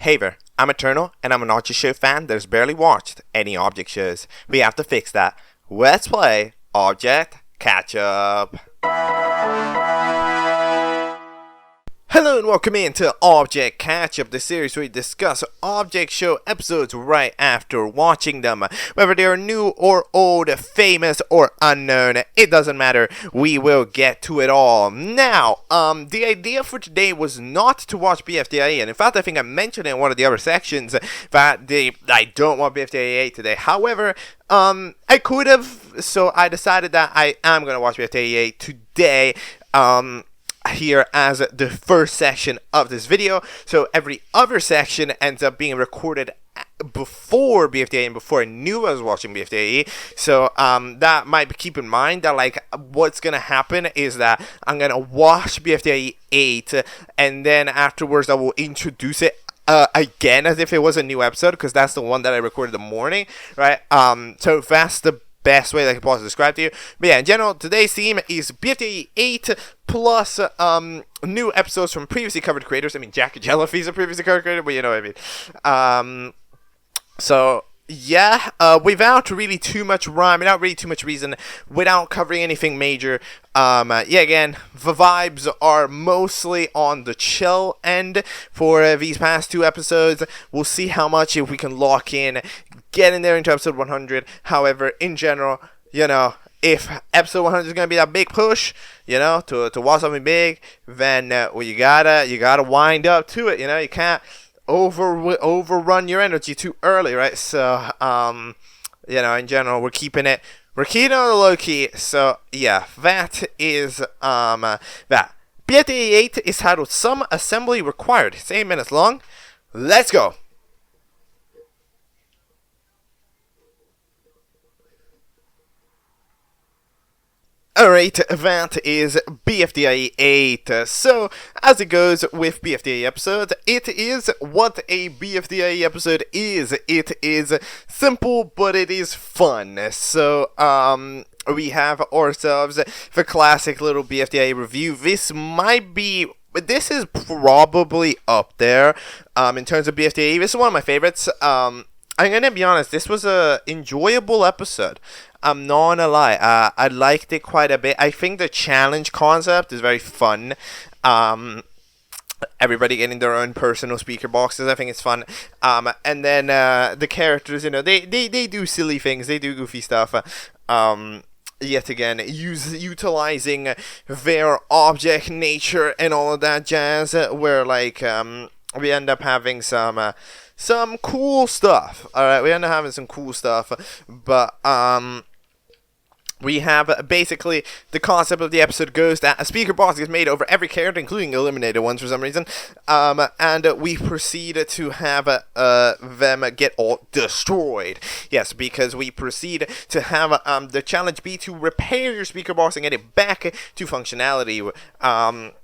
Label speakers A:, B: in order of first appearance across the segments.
A: Hey there, I'm Eternal, and I'm an object show fan that has barely watched any object shows. We have to fix that. Let's play Object Catchup. Hello and welcome into Object Catchup, the series where we discuss object show episodes right after watching them. Whether they are new or old, famous or unknown, it doesn't matter. We will get to it all. Now, the idea for today was not to watch BFDIE, and in fact I think I mentioned in one of the other sections that I don't want BFDIE today. However, I could have, so I decided that I am going to watch BFDIE today. Here as the first section of this video, so every other section ends up being recorded before BFDIE and before I knew I was watching BFDIE. So that might keep in mind that like what's gonna happen is that I'm gonna watch BFDIE 8 and then afterwards I will introduce it again as if it was a new episode, because that's the one that I recorded in the morning, right? So that's the best way that I can possibly describe to you. But yeah, in general, today's theme is BFDIE 8 plus new episodes from previously covered creators. I mean, Jack Jellify's a previously covered creator, but you know what I mean. So yeah, without really too much rhyme, without really too much reason, without covering anything major. Yeah, again, the vibes are mostly on the chill end for these past two episodes. We'll see how much if we can lock in, get in there into episode 100. However, in general, you know, if episode 100 is gonna be that big push, you know, to watch something big, then well, you gotta wind up to it. You know, you can't overrun your energy too early, right? So, you know, in general, we're keeping it on the low key. So yeah, that is that. BFDIE 8 is titled "Some Assembly Required." It's 8 minutes long. Let's go. Alright, that is BFDIE 8. So, as it goes with BFDIE episodes, it is what a BFDIE episode is. It is simple, but it is fun. So, we have ourselves the classic little BFDIE review. This is probably up there, in terms of BFDIE. This is one of my favorites. I'm gonna be honest, this was a enjoyable episode. I'm not gonna lie, I liked it quite a bit. I think the challenge concept is very fun. Everybody getting their own personal speaker boxes, I think it's fun. And then the characters, you know, they do silly things, they do goofy stuff. Yet again, utilizing their object nature and all of that jazz, where like we end up having some cool stuff. Alright, we end up having some cool stuff, but we have basically the concept of the episode goes that a speaker box is made over every character, including eliminated ones for some reason, and we proceed to have them get all destroyed. Yes, because we proceed to have the challenge be to repair your speaker box and get it back to functionality.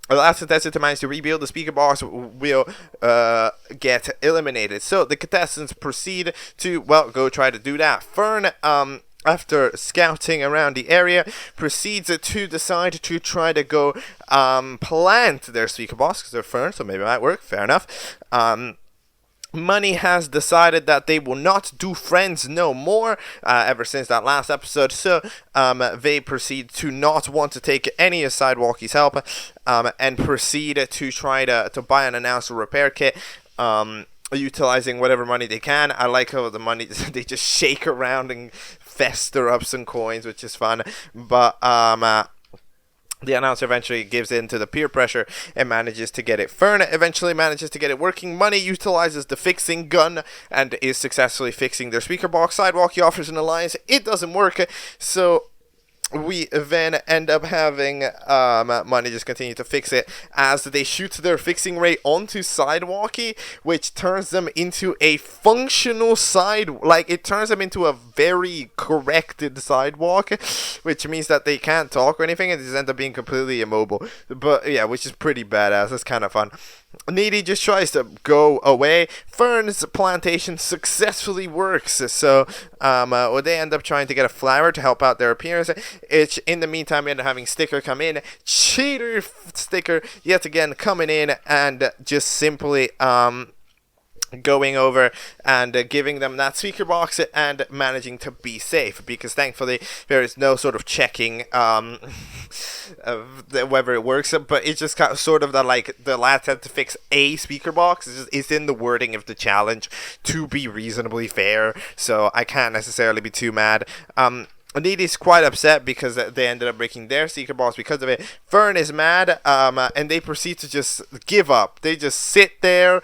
A: The last contestant to manage to rebuild the speaker box will get eliminated. So the contestants proceed to, well, go try to do that. Fern, after scouting around the area, proceeds to decide to try to go plant their speaker box, because they're Fern, so maybe it might work. Fair enough. Money has decided that they will not do friends no more ever since that last episode, so they proceed to not want to take any of Sidewalkie's help and proceed to try to buy an announcer repair kit, utilizing whatever money they can. I like how the money, they just shake around and fester up some coins, which is fun, but the announcer eventually gives in to the peer pressure and manages to get it. Fern eventually manages to get it working. Money utilizes the fixing gun and is successfully fixing their speaker box. Sidewalkie offers an alliance. It doesn't work, so we then end up having Money just continue to fix it as they shoot their fixing ray onto Sidewalkie, which turns them into a functional it turns them into a very corrected sidewalk, which means that they can't talk or anything and just end up being completely immobile. But yeah, which is pretty badass. It's kind of fun. Needy just tries to go away. Fern's plantation successfully works, so they end up trying to get a flower to help out their appearance. In the meantime, we end up having Sticker come in. Cheater Sticker yet again coming in and just simply going over and giving them that speaker box and managing to be safe, because thankfully there is no sort of checking whether it works, but it's just kind of sort of that, like, the lads had to fix a speaker box. It's in the wording of the challenge to be reasonably fair, so I can't necessarily be too mad. Needy's quite upset because they ended up breaking their speaker box because of it. Fern is mad, and they proceed to just give up. They just sit there,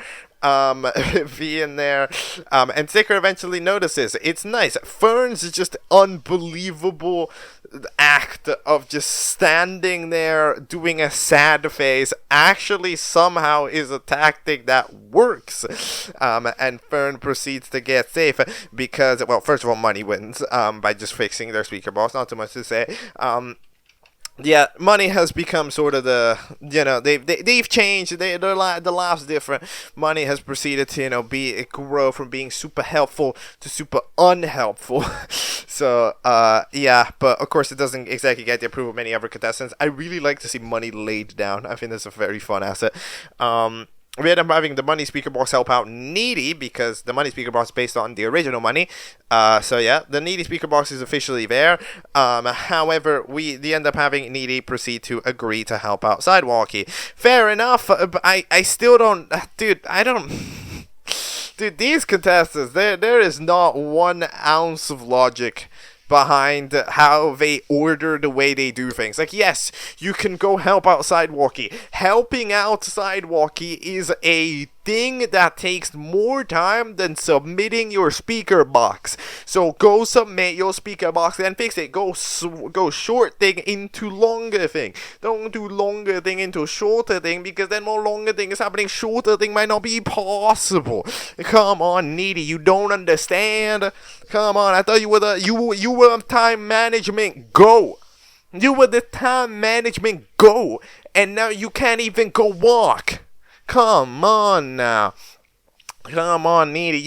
A: being there, and Sticker eventually notices. It's nice. Fern's just unbelievable act of just standing there doing a sad face actually somehow is a tactic that works, and Fern proceeds to get safe because, well, first of all, money wins by just fixing their speaker box. Not too much to say. Yeah, money has become sort of the, they've changed. The laugh's different. Money has proceeded to, grow from being super helpful to super unhelpful. So, yeah, but of course it doesn't exactly get the approval of many other contestants. I really like to see money laid down. I think that's a very fun asset. We end up having the money speaker box help out Needy because the money speaker box is based on the original money. So yeah, the Needy speaker box is officially there. However, they end up having Needy proceed to agree to help out Sidewalkie. Fair enough, but I still don't, dude, dude, these contestants, there is not 1 ounce of logic behind how they order the way they do things. Like, yes, you can go help out Sidewalkie. Helping out Sidewalkie is a thing that takes more time than submitting your speaker box. So go submit your speaker box and fix it. Go short thing into longer thing. Don't do longer thing into shorter thing, because then more longer thing is happening. Shorter thing might not be possible. Come on, Needy, you don't understand. Come on, I thought you were you were time management go. You were the time management go, and now you can't even go walk. Come on now. Come on, Needy.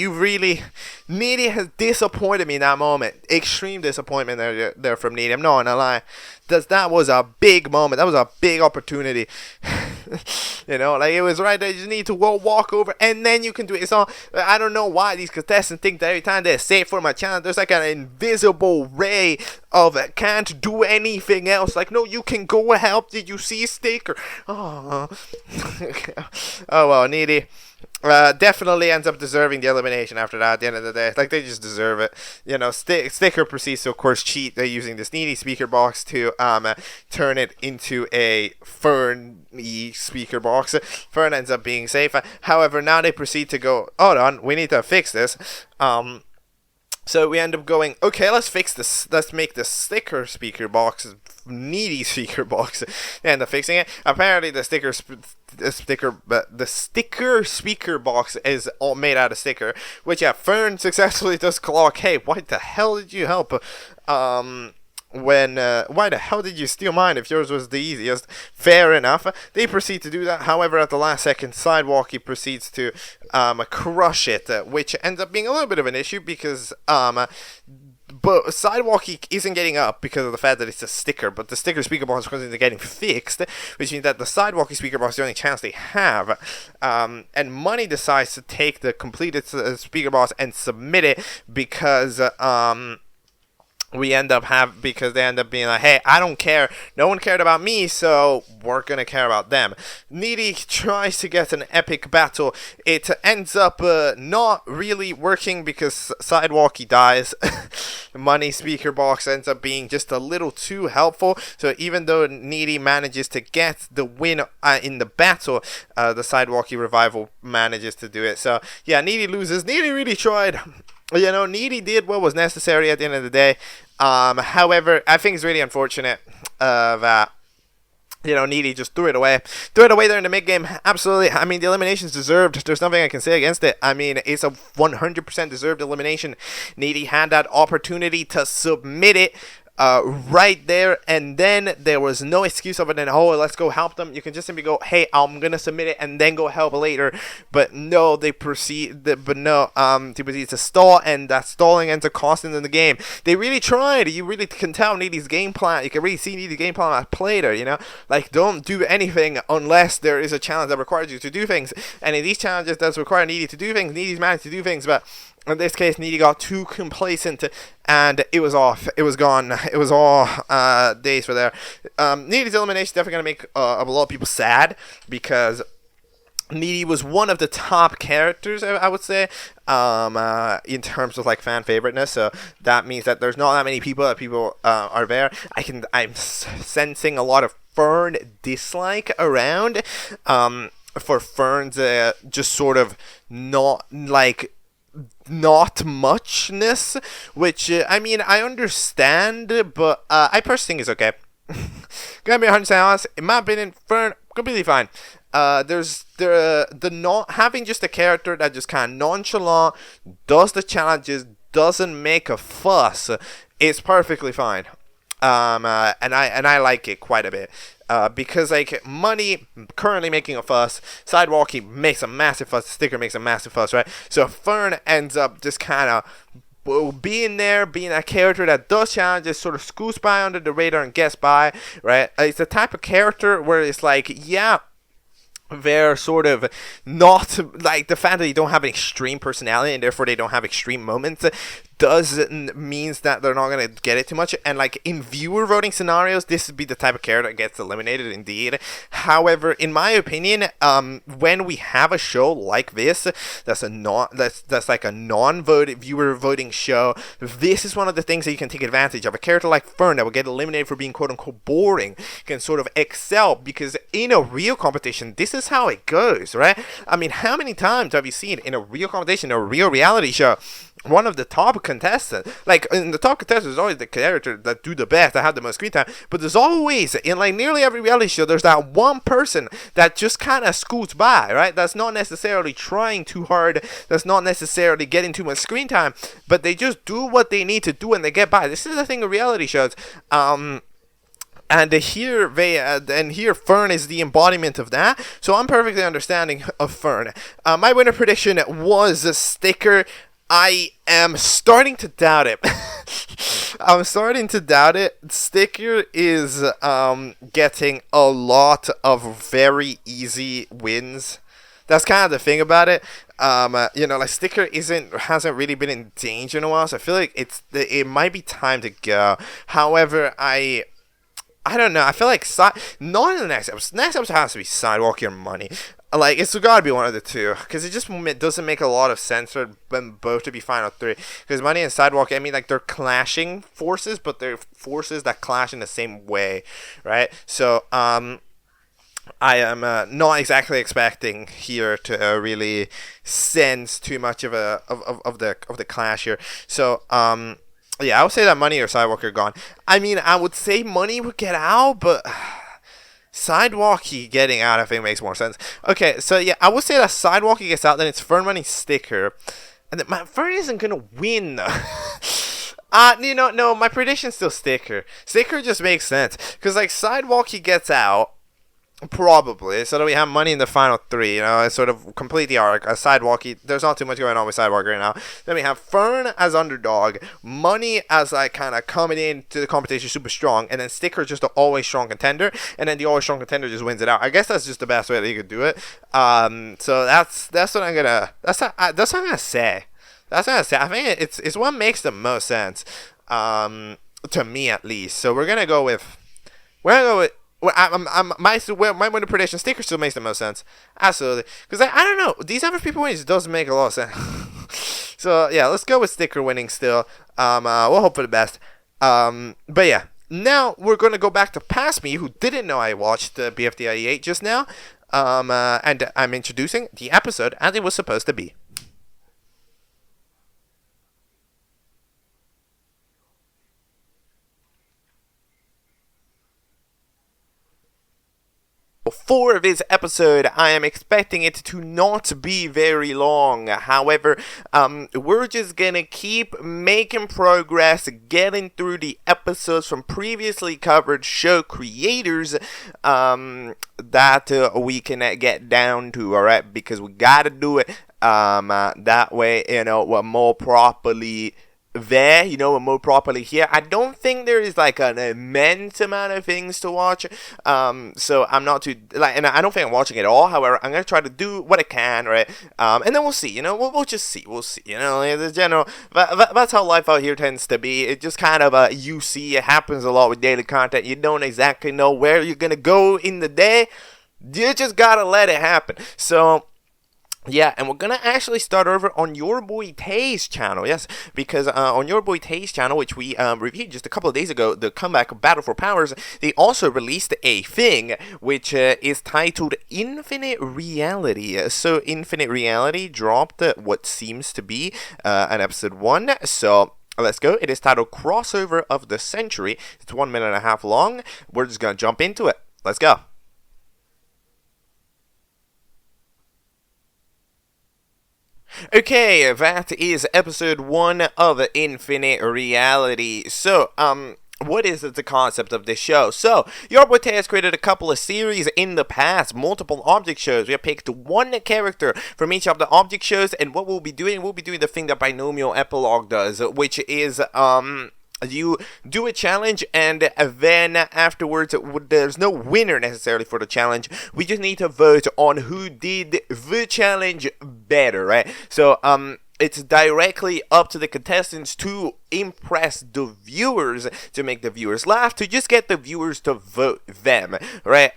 A: Needy has disappointed me in that moment. Extreme disappointment there from Needy. I'm not gonna lie. That was a big moment. That was a big opportunity. Like, it was right there. You just need to walk over, and then you can do it. It's not, I don't know why these contestants think that every time they say for my channel, there's like an invisible ray of can't do anything else. Like, no, you can go help. Did you see Sticker? Oh, oh well, Needy definitely ends up deserving the elimination after that. At the end of the day, like, they just deserve it. Sticker proceeds to, of course, cheat. They're using this Needy speaker box to turn it into a Fern-y speaker box. Fern ends up being safe. However, now they proceed to go, hold on, we need to fix this. So we end up going, okay, let's fix this. Let's make the Sticker speaker box Needy speaker box. They end up fixing it. Apparently, the sticker speaker box is all made out of sticker, which, yeah, Fern successfully does clock. Hey, why the hell did you help? Why the hell did you steal mine if yours was the easiest? Fair enough. They proceed to do that. However, at the last second, Sidewalkie proceeds to crush it, which ends up being a little bit of an issue because but Sidewalkie isn't getting up because of the fact that it's a sticker, but the sticker speaker box is getting fixed, which means that the Sidewalkie speaker box is the only chance they have. And Money decides to take the completed speaker box and submit it because they end up being like, hey, I don't care. No one cared about me, so we're gonna care about them. Needy tries to get an epic battle. It ends up not really working because Sidewalkie dies. Money speaker box ends up being just a little too helpful. So even though Needy manages to get the win in the battle, the Sidewalkie revival manages to do it. So yeah, Needy loses. Needy really tried. Needy did what was necessary at the end of the day. However, I think it's really unfortunate that Needy just threw it away there in the mid-game. Absolutely. I mean, the elimination's deserved. There's nothing I can say against it. I mean, it's a 100% deserved elimination. Needy had that opportunity to submit it. right there and then. There was no excuse other than, oh, let's go help them. You can just simply go, hey, I'm gonna submit it and then go help later. But no, they proceed to stall, and that stalling ends up costing them the game. They really tried. You really can tell Needy's game plan. You can really see Needy's game plan at play there, you know? Like, don't do anything unless there is a challenge that requires you to do things. And in these challenges that require Needy to do things, Needy's managed to do things, but in this case, Needy got too complacent, and it was off. It was gone. It was all days for there. Needy's elimination is definitely going to make a lot of people sad, because Needy was one of the top characters, I would say, in terms of like fan favoriteness. So that means that there's not that many people are there. I'm sensing a lot of Fern dislike around. For Fern's just sort of not muchness, which I mean, I understand, but I personally think it's okay. Gonna be 100% honest, in my opinion, Fern completely fine. There's the not having just a character that just kind of nonchalant does the challenges, doesn't make a fuss. It's perfectly fine. And I like it quite a bit. Because like Money currently making a fuss, Sidewalky makes a massive fuss, Sticker makes a massive fuss, right? So Fern ends up just kind of being there, being a character that does challenges, sort of scoots by under the radar and gets by, right? It's the type of character where it's like, yeah, they're sort of not like the fact that they don't have an extreme personality and therefore they don't have extreme moments doesn't means that they're not going to get it too much. And like in viewer voting scenarios, this would be the type of character that gets eliminated indeed. However, in my opinion, when we have a show like this that's like a non-voted viewer voting show, this is one of the things that you can take advantage of. A character like Fern that will get eliminated for being quote-unquote boring can sort of excel, because in a real competition, this is how it goes, right? I mean, how many times have you seen in a real competition, a real reality show, one of the top contestants, like in the top contestants, there's always the character that do the best, that have the most screen time, but there's always, in like nearly every reality show, there's that one person that just kind of scoots by, right? That's not necessarily trying too hard, that's not necessarily getting too much screen time, but they just do what they need to do and they get by. This is the thing of reality shows. And here Fern is the embodiment of that. So I'm perfectly understanding of Fern. My winner prediction was a Sticker. I am starting to doubt it. I'm starting to doubt it. Sticker is getting a lot of very easy wins. That's kind of the thing about it. Like Sticker hasn't really been in danger in a while, so I feel like it might be time to go. However, I don't know. I feel like not in the next episode. Next episode has to be Sidewalky or Money. Like, it's got to be one of the two, because it just doesn't make a lot of sense for them both to be final three. Because Money and Sidewalk, I mean, like, they're clashing forces, but they're forces that clash in the same way, right? So, I am not exactly expecting here to really sense too much of the clash here. So, yeah, I would say that Money or Sidewalk are gone. I mean, I would say Money would get out, but Sidewalky getting out, I think, makes more sense. Okay, so yeah, I would say that Sidewalky gets out, then it's Fern, Money, Sticker. And then Fern isn't going to win, though. No, my prediction's still Sticker. Sticker just makes sense. Because, like, Sidewalky gets out, probably, so that we have Money in the final three, it's sort of complete the arc. Sidewalky, there's not too much going on with Sidewalk right now. Then we have Fern as underdog, Money as like kind of coming into the competition super strong, and then Sticker just an always strong contender, and then the always strong contender just wins it out. I guess that's just the best way that you could do it. So that's what I'm gonna say. That's what I'm gonna say. I think it's what makes the most sense, to me at least. So we're gonna go with. My winner prediction, Sticker still makes the most sense. Absolutely. Because I don't know. These other people winning just doesn't make a lot of sense. So, yeah, let's go with Sticker winning still. We'll hope for the best. But, yeah. Now, we're going to go back to Past Me, who didn't know I watched the BFDIE 8 just now. And I'm introducing the episode as it was supposed to be. For this episode, I am expecting it to not be very long. However, we're just gonna keep making progress, getting through the episodes from previously covered show creators that we can get down to, alright? Because we gotta do it that way, we're more properly there, we're more properly here. I don't think there is like an immense amount of things to watch, so I'm not too and I don't think I'm watching it all. However, I'm gonna try to do what I can, right? And then we'll see, we'll just see, the general, that's how life out here tends to be. It just kind of you see, it happens a lot with daily content. You don't exactly know where you're gonna go in the day. You just gotta let it happen. So yeah, and we're gonna actually start over on Yourboitay's channel, yes, because on Yourboitay's channel, which we reviewed just a couple of days ago, the comeback Battle for Powers, they also released a thing which is titled Infinite Reality. So Infinite Reality dropped what seems to be an episode 1, so let's go. It is titled Crossover of the Century. It's 1.5 minutes long. We're just gonna jump into it. Let's go. Okay, that is episode 1 of Infinite Reality. So, what is the concept of this show? So, Yourboitayy has created a couple of series in the past, multiple object shows. We have picked one character from each of the object shows, and what we'll be doing the thing that Binomial Epilogue does, which is, you do a challenge, and then afterwards, there's no winner necessarily for the challenge. We just need to vote on who did the challenge better, right? So, it's directly up to the contestants to impress the viewers, to make the viewers laugh, to just get the viewers to vote them, right?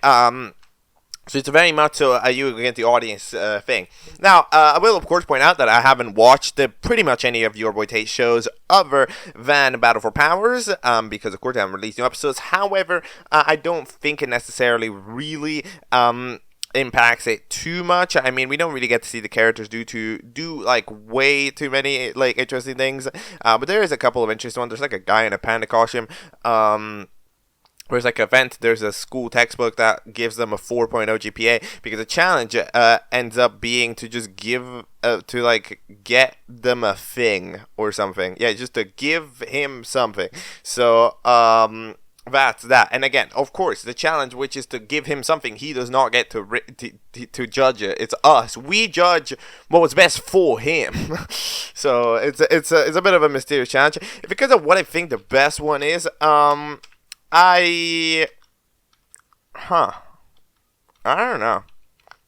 A: So it's very much so you against the audience thing. Now, I will of course point out that I haven't watched pretty much any of Yourboitay's shows other than Battle for Powers, because of course I haven't released new episodes. However, I don't think it necessarily really impacts it too much. I mean, we don't really get to see the characters do like way too many like interesting things, but there is a couple of interesting ones. There's like a guy in a panda costume. Whereas like event, there's a school textbook that gives them a 4.0 GPA because the challenge ends up being to just give to like get them a thing or something. Yeah, just to give him something. So that's that. And again, of course, the challenge, which is to give him something, he does not get to judge it. It's us. We judge what was best for him. So it's a bit of a mysterious challenge. Because of what I think the best one is, I don't know.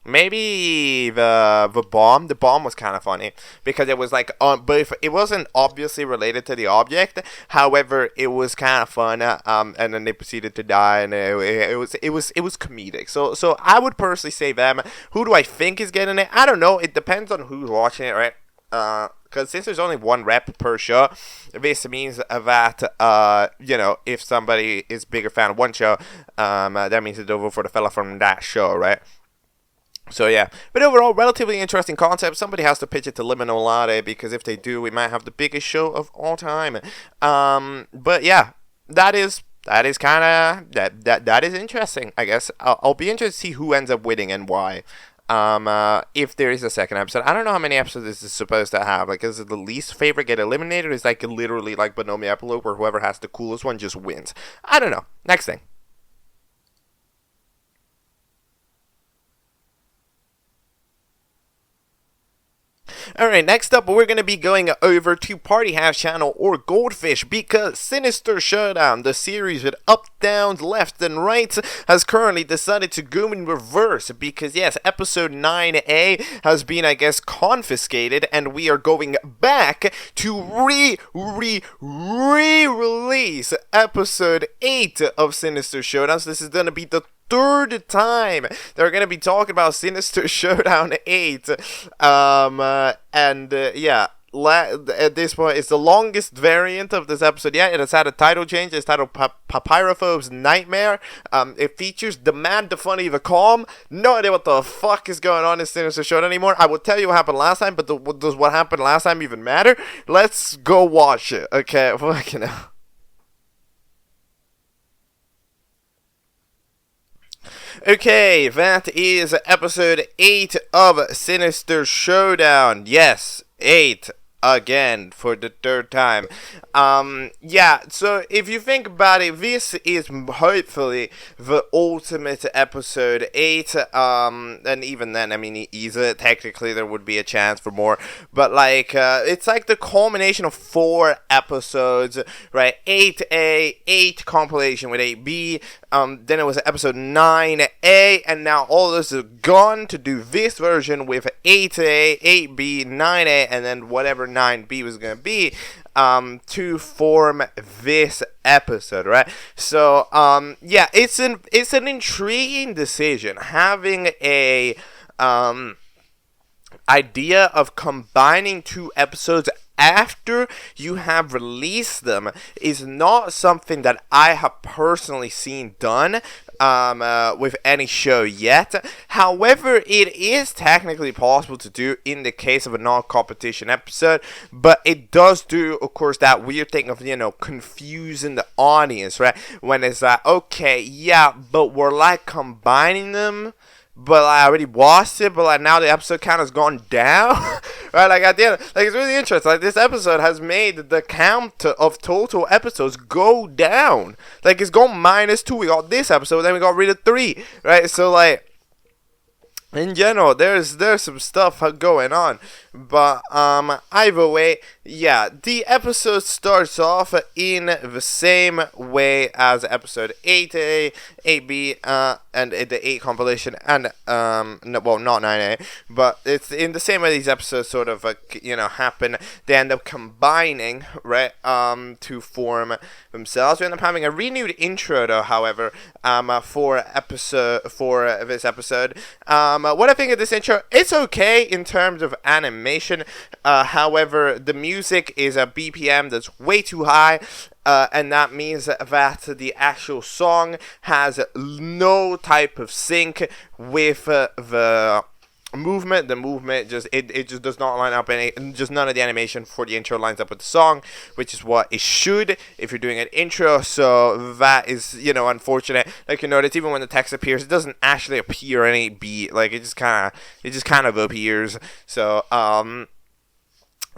A: Maybe the bomb. The bomb was kind of funny because it was like but it wasn't obviously related to the object. However, it was kind of fun. And then they proceeded to die, and it was comedic. So I would personally say them. Who do I think is getting it? I don't know. It depends on who's watching it, right? Because since there's only one rep per show, this means that, if somebody is a bigger fan of one show, that means they'll vote for the fella from that show, right? So, yeah. But overall, relatively interesting concept. Somebody has to pitch it to LiminalLatte, because if they do, we might have the biggest show of all time. But, yeah, that is kind of, that is interesting, I guess. I'll be interested to see who ends up winning and why. If there is a second episode. I don't know how many episodes this is supposed to have. Like, is it the least favorite get eliminated? Or is like literally like Binomial Epilogue, where whoever has the coolest one just wins? I don't know. Next thing. Alright, next up, we're going to be going over to Party House channel or Goldfish, because Sinister Showdown, the series with up, downs, left, and rights, has currently decided to go in reverse, because yes, episode 9A has been, I guess, confiscated, and we are going back to re-release episode 8 of Sinister Showdown. So this is going to be the third time they're going to be talking about Sinister Showdown 8. Yeah, at this point, it's the longest variant of this episode yet. It has had a title change. It's titled Papyrophobes Nightmare. It features TheMadTheFunnyTheCalm. No idea what the fuck is going on in Sinister Showdown anymore. I will tell you what happened last time, but does what happened last time even matter? Let's go watch it. Okay, fucking hell. Okay, that is episode 8 of Sinister Showdown. Yes, 8 again for the third time. Yeah, so if you think about it, this is hopefully the ultimate episode 8. And even then, I mean, easily, technically there would be a chance for more, but like, it's like the culmination of 4 episodes, right? 8A, 8 compilation with 8B, then it was episode 9A, and now all this is gone to do this version with 8A, 8B, 9A, and then whatever 9B was going to be, to form this episode, right? So, yeah, it's an intriguing decision, having a, idea of combining 2 episodes after you have released them is not something that I have personally seen done with any show yet. However, it is technically possible to do in the case of a non-competition episode, but it does do, of course, that weird thing of, you know, confusing the audience, right? When it's like, okay, yeah, but we're like combining them, but I already watched it, but like now the episode count has gone down, right? Like at the end, like it's really interesting. Like this episode has made the count of total episodes go down. Like it's gone -2. We got this episode, then we got rid of 3, right? So like, in general, there's some stuff going on, but either way, yeah, the episode starts off in the same way as episode 8A, 8B, and the 8 compilation, and no, well, not 9A, but it's in the same way these episodes sort of you know, happen. They end up combining, right, to form themselves. We end up having a renewed intro, though, however, for this episode. What I think of this intro, it's okay in terms of animation. However, the music is a BPM that's way too high, and that means that the actual song has no type of sync with the movement. The movement just it just does not line up, and just none of the animation for the intro lines up with the song, which is what it should if you're doing an intro. So that is, you know, unfortunate. Like, you notice even when the text appears, it doesn't actually appear any beat. Like it just kind of appears. So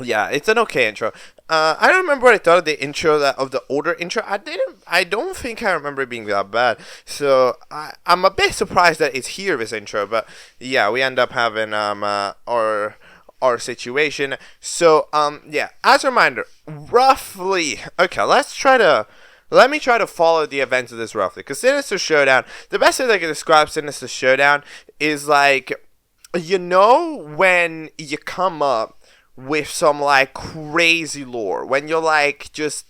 A: yeah, it's an okay intro. I don't remember what I thought of the intro, of the older intro. I don't think I remember it being that bad. So I'm a bit surprised that it's here, this intro. But yeah, we end up having our situation. So yeah, as a reminder, roughly. Okay, let me try to follow the events of this roughly. Because Sinister Showdown, the best way I can describe Sinister Showdown is like, you know, when you come up with some like crazy lore, when you're like just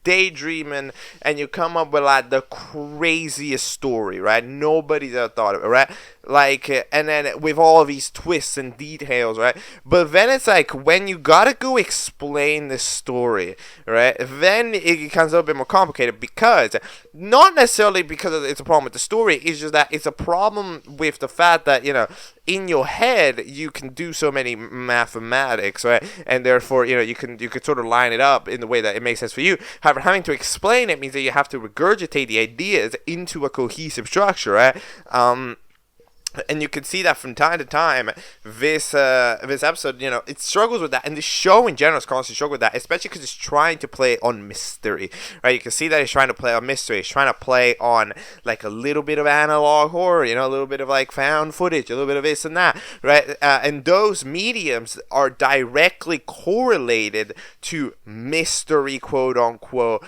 A: daydreaming and you come up with like the craziest story, right? Nobody's ever thought of it, right? Like, and then with all these twists and details, right? But then it's like when you gotta go explain the story, right? Then it becomes a little bit more complicated, because not necessarily because it's a problem with the story, it's just that it's a problem with the fact that, you know, in your head you can do so many mathematics, right? And therefore, you know, you could sort of line it up in the way that it makes sense for you. However, having to explain it means that you have to regurgitate the ideas into a cohesive structure, right? And you can see that from time to time, this episode, you know, it struggles with that, and the show in general is constantly struggling with that, especially because it's trying to play on mystery, right? You can see that it's trying to play on mystery. It's trying to play on like a little bit of analog horror, you know, a little bit of like found footage, a little bit of this and that, right? And those mediums are directly correlated to mystery, quote unquote,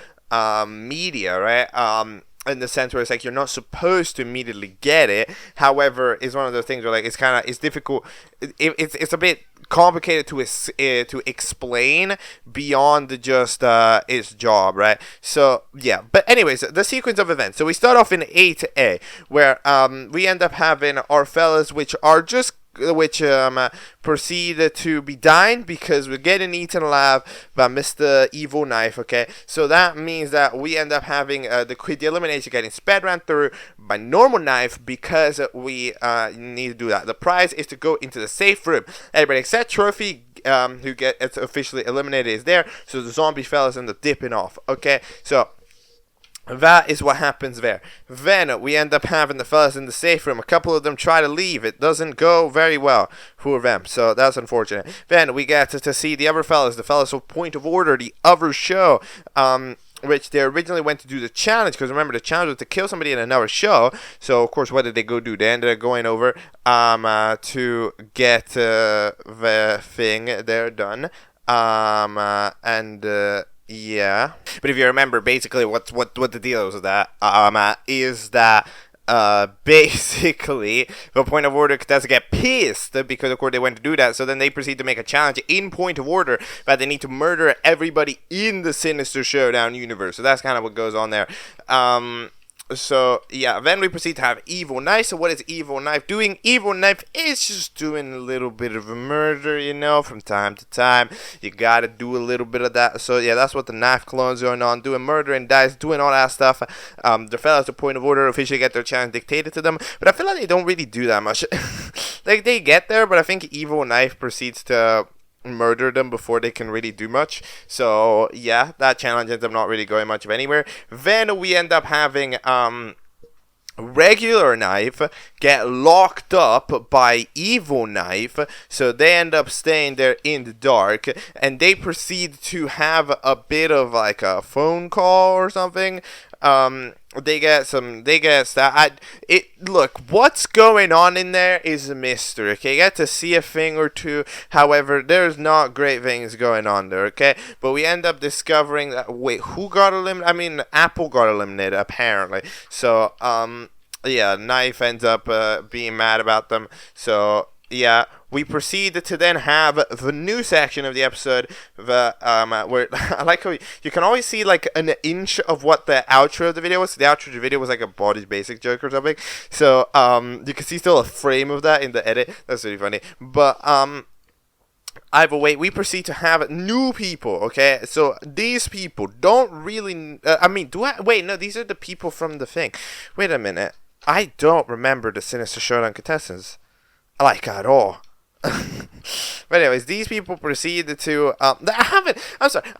A: media, right? In the sense where it's like you're not supposed to immediately get it. However, it's one of those things where like it's difficult. It's a bit complicated to explain beyond just its job, right? So yeah, but anyways, the sequence of events. So we start off in 8A, where we end up having our fellas, which proceed to be dying because we're getting eaten alive by Mr. Evil Knife, okay? So that means that we end up having the elimination getting sped ran through by normal knife because we need to do that. The prize is to go into the safe room. Everybody except Trophy, who gets officially eliminated, is there. So the zombie fellas end up dipping off, okay? So That is what happens there. Then we end up having the fellas in the safe room. A couple of them try to leave. It doesn't go very well for them, so that's unfortunate. Then we get to see the other fellas, the fellas of Point of Order, the other show, which they originally went to do the challenge, because remember, the challenge was to kill somebody in another show. So, of course, what did they go do? They ended up going over to get the thing there done. Yeah, but if you remember, basically what the deal is with that is that basically the Point of Order does get pissed because of course they went to do that, so then they proceed to make a challenge in Point of Order that they need to murder everybody in the Sinister Showdown universe. So that's kind of what goes on there. So yeah, then we proceed to have Evil Knife. So what is Evil Knife doing? Evil Knife is just doing a little bit of a murder, you know, from time to time. You gotta do a little bit of that. So yeah, that's what the knife clone's going on, doing murder and dice, doing all that stuff. The fellas at Point of Order officially get their challenge dictated to them, but I feel like they don't really do that much. Like, they get there, but I think Evil Knife proceeds to murder them before they can really do much. So yeah, that challenge ends up not really going much of anywhere. Then we end up having Regular Knife get locked up by Evil Knife, so they end up staying there in the dark, and they proceed to have a bit of like a phone call or something. Look, what's going on in there is a mystery, okay? You get to see a thing or two, however, there's not great things going on there, okay? But we end up discovering that, wait, who got eliminated? I mean, Apple got eliminated, apparently. So, yeah, Knife ends up being mad about them, so yeah, we proceed to then have the new section of the episode, where I like how you can always see like an inch of what the outro of the video was. The outro of the video was like a Body's Basic joke or something. So you can see still a frame of that in the edit. That's really funny. But either way, we proceed to have new people. Okay, so these people don't really. Wait, no, these are the people from the thing. Wait a minute. I don't remember the Sinister Showdown contestants like at all. But anyways, these people proceeded to I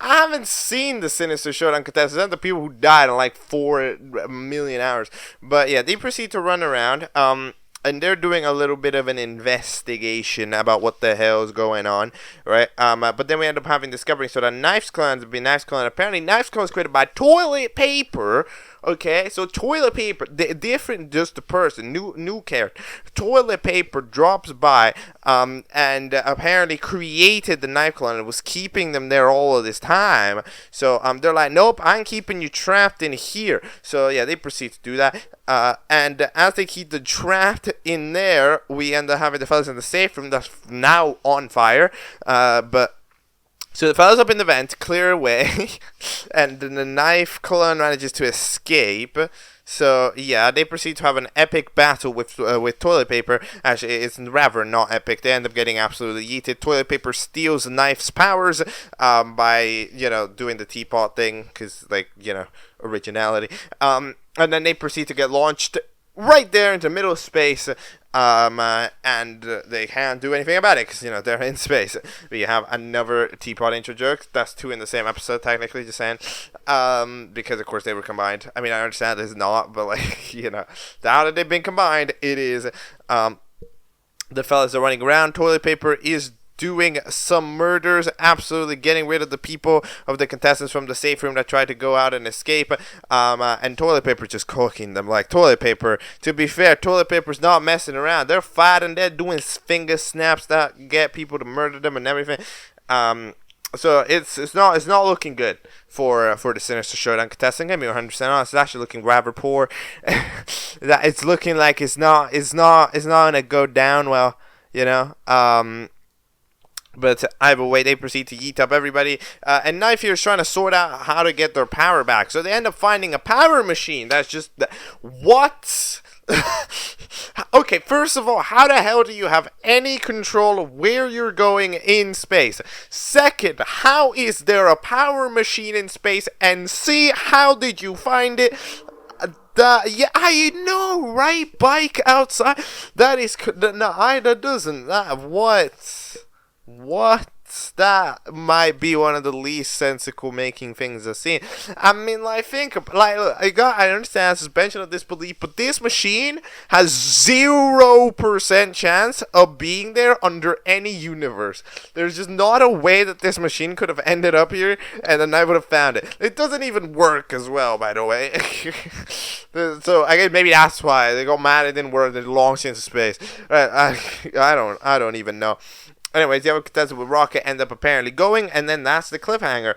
A: haven't seen the Sinister Showdown contestants and the people who died in like 4 million hours. But yeah, they proceed to run around and they're doing a little bit of an investigation about what the hell is going on, right? But then we end up discovering so the Knives clone would be Knives clone. Apparently, Knives clone is created by toilet paper. Okay, so toilet paper, different, just the person, new character. Toilet paper drops by, and apparently created the knife clone and was keeping them there all of this time. So they're like, nope, I'm keeping you trapped in here. So yeah, they proceed to do that. And as they keep the trapped in there, we end up having the fellas in the safe room that's now on fire. So the fellas up in the vent clear away, and then the knife clone manages to escape. So yeah, they proceed to have an epic battle with toilet paper. Actually, it's rather not epic. They end up getting absolutely yeeted. Toilet paper steals the knife's powers by doing the teapot thing, because originality. And then they proceed to get launched right there into middle space. And they can't do anything about it because they're in space. But you have another teapot intro joke. That's 2 in the same episode, technically, just saying. Because of course they were combined. I mean, I understand it's not, but now that they've been combined, it is. The fellas are running around. Toilet paper is doing some murders, absolutely getting rid of the people of the contestants from the safe room that tried to go out and escape, and toilet paper just cooking them like toilet paper. To be fair, toilet paper's not messing around. They're fighting, they're doing finger snaps that get people to murder them and everything. So it's not looking good for the Sinister Showdown contestant. I'm 100% honest. It's actually looking rather poor. That it's looking like it's not gonna go down well, But either way, they proceed to yeet up everybody. And Knife here is trying to sort out how to get their power back. So they end up finding a power machine. That's just... What? Okay, first of all, how the hell do you have any control of where you're going in space? Second, how is there a power machine in space? And C, how did you find it? Yeah, I know, right? Bike outside. That is... No, that doesn't... What? that might be one of the least sensical making things I've seen. I mean, like, look, I understand suspension of disbelief, but this machine has 0% chance of being there under any universe. There's just not a way that this machine could have ended up here, and then I would have found it. It doesn't even work as well, by the way. So I guess maybe that's why they got mad it didn't work. They launched into space. I don't even know. Anyways, the other contestant with Rocket end up apparently going, and then that's the cliffhanger.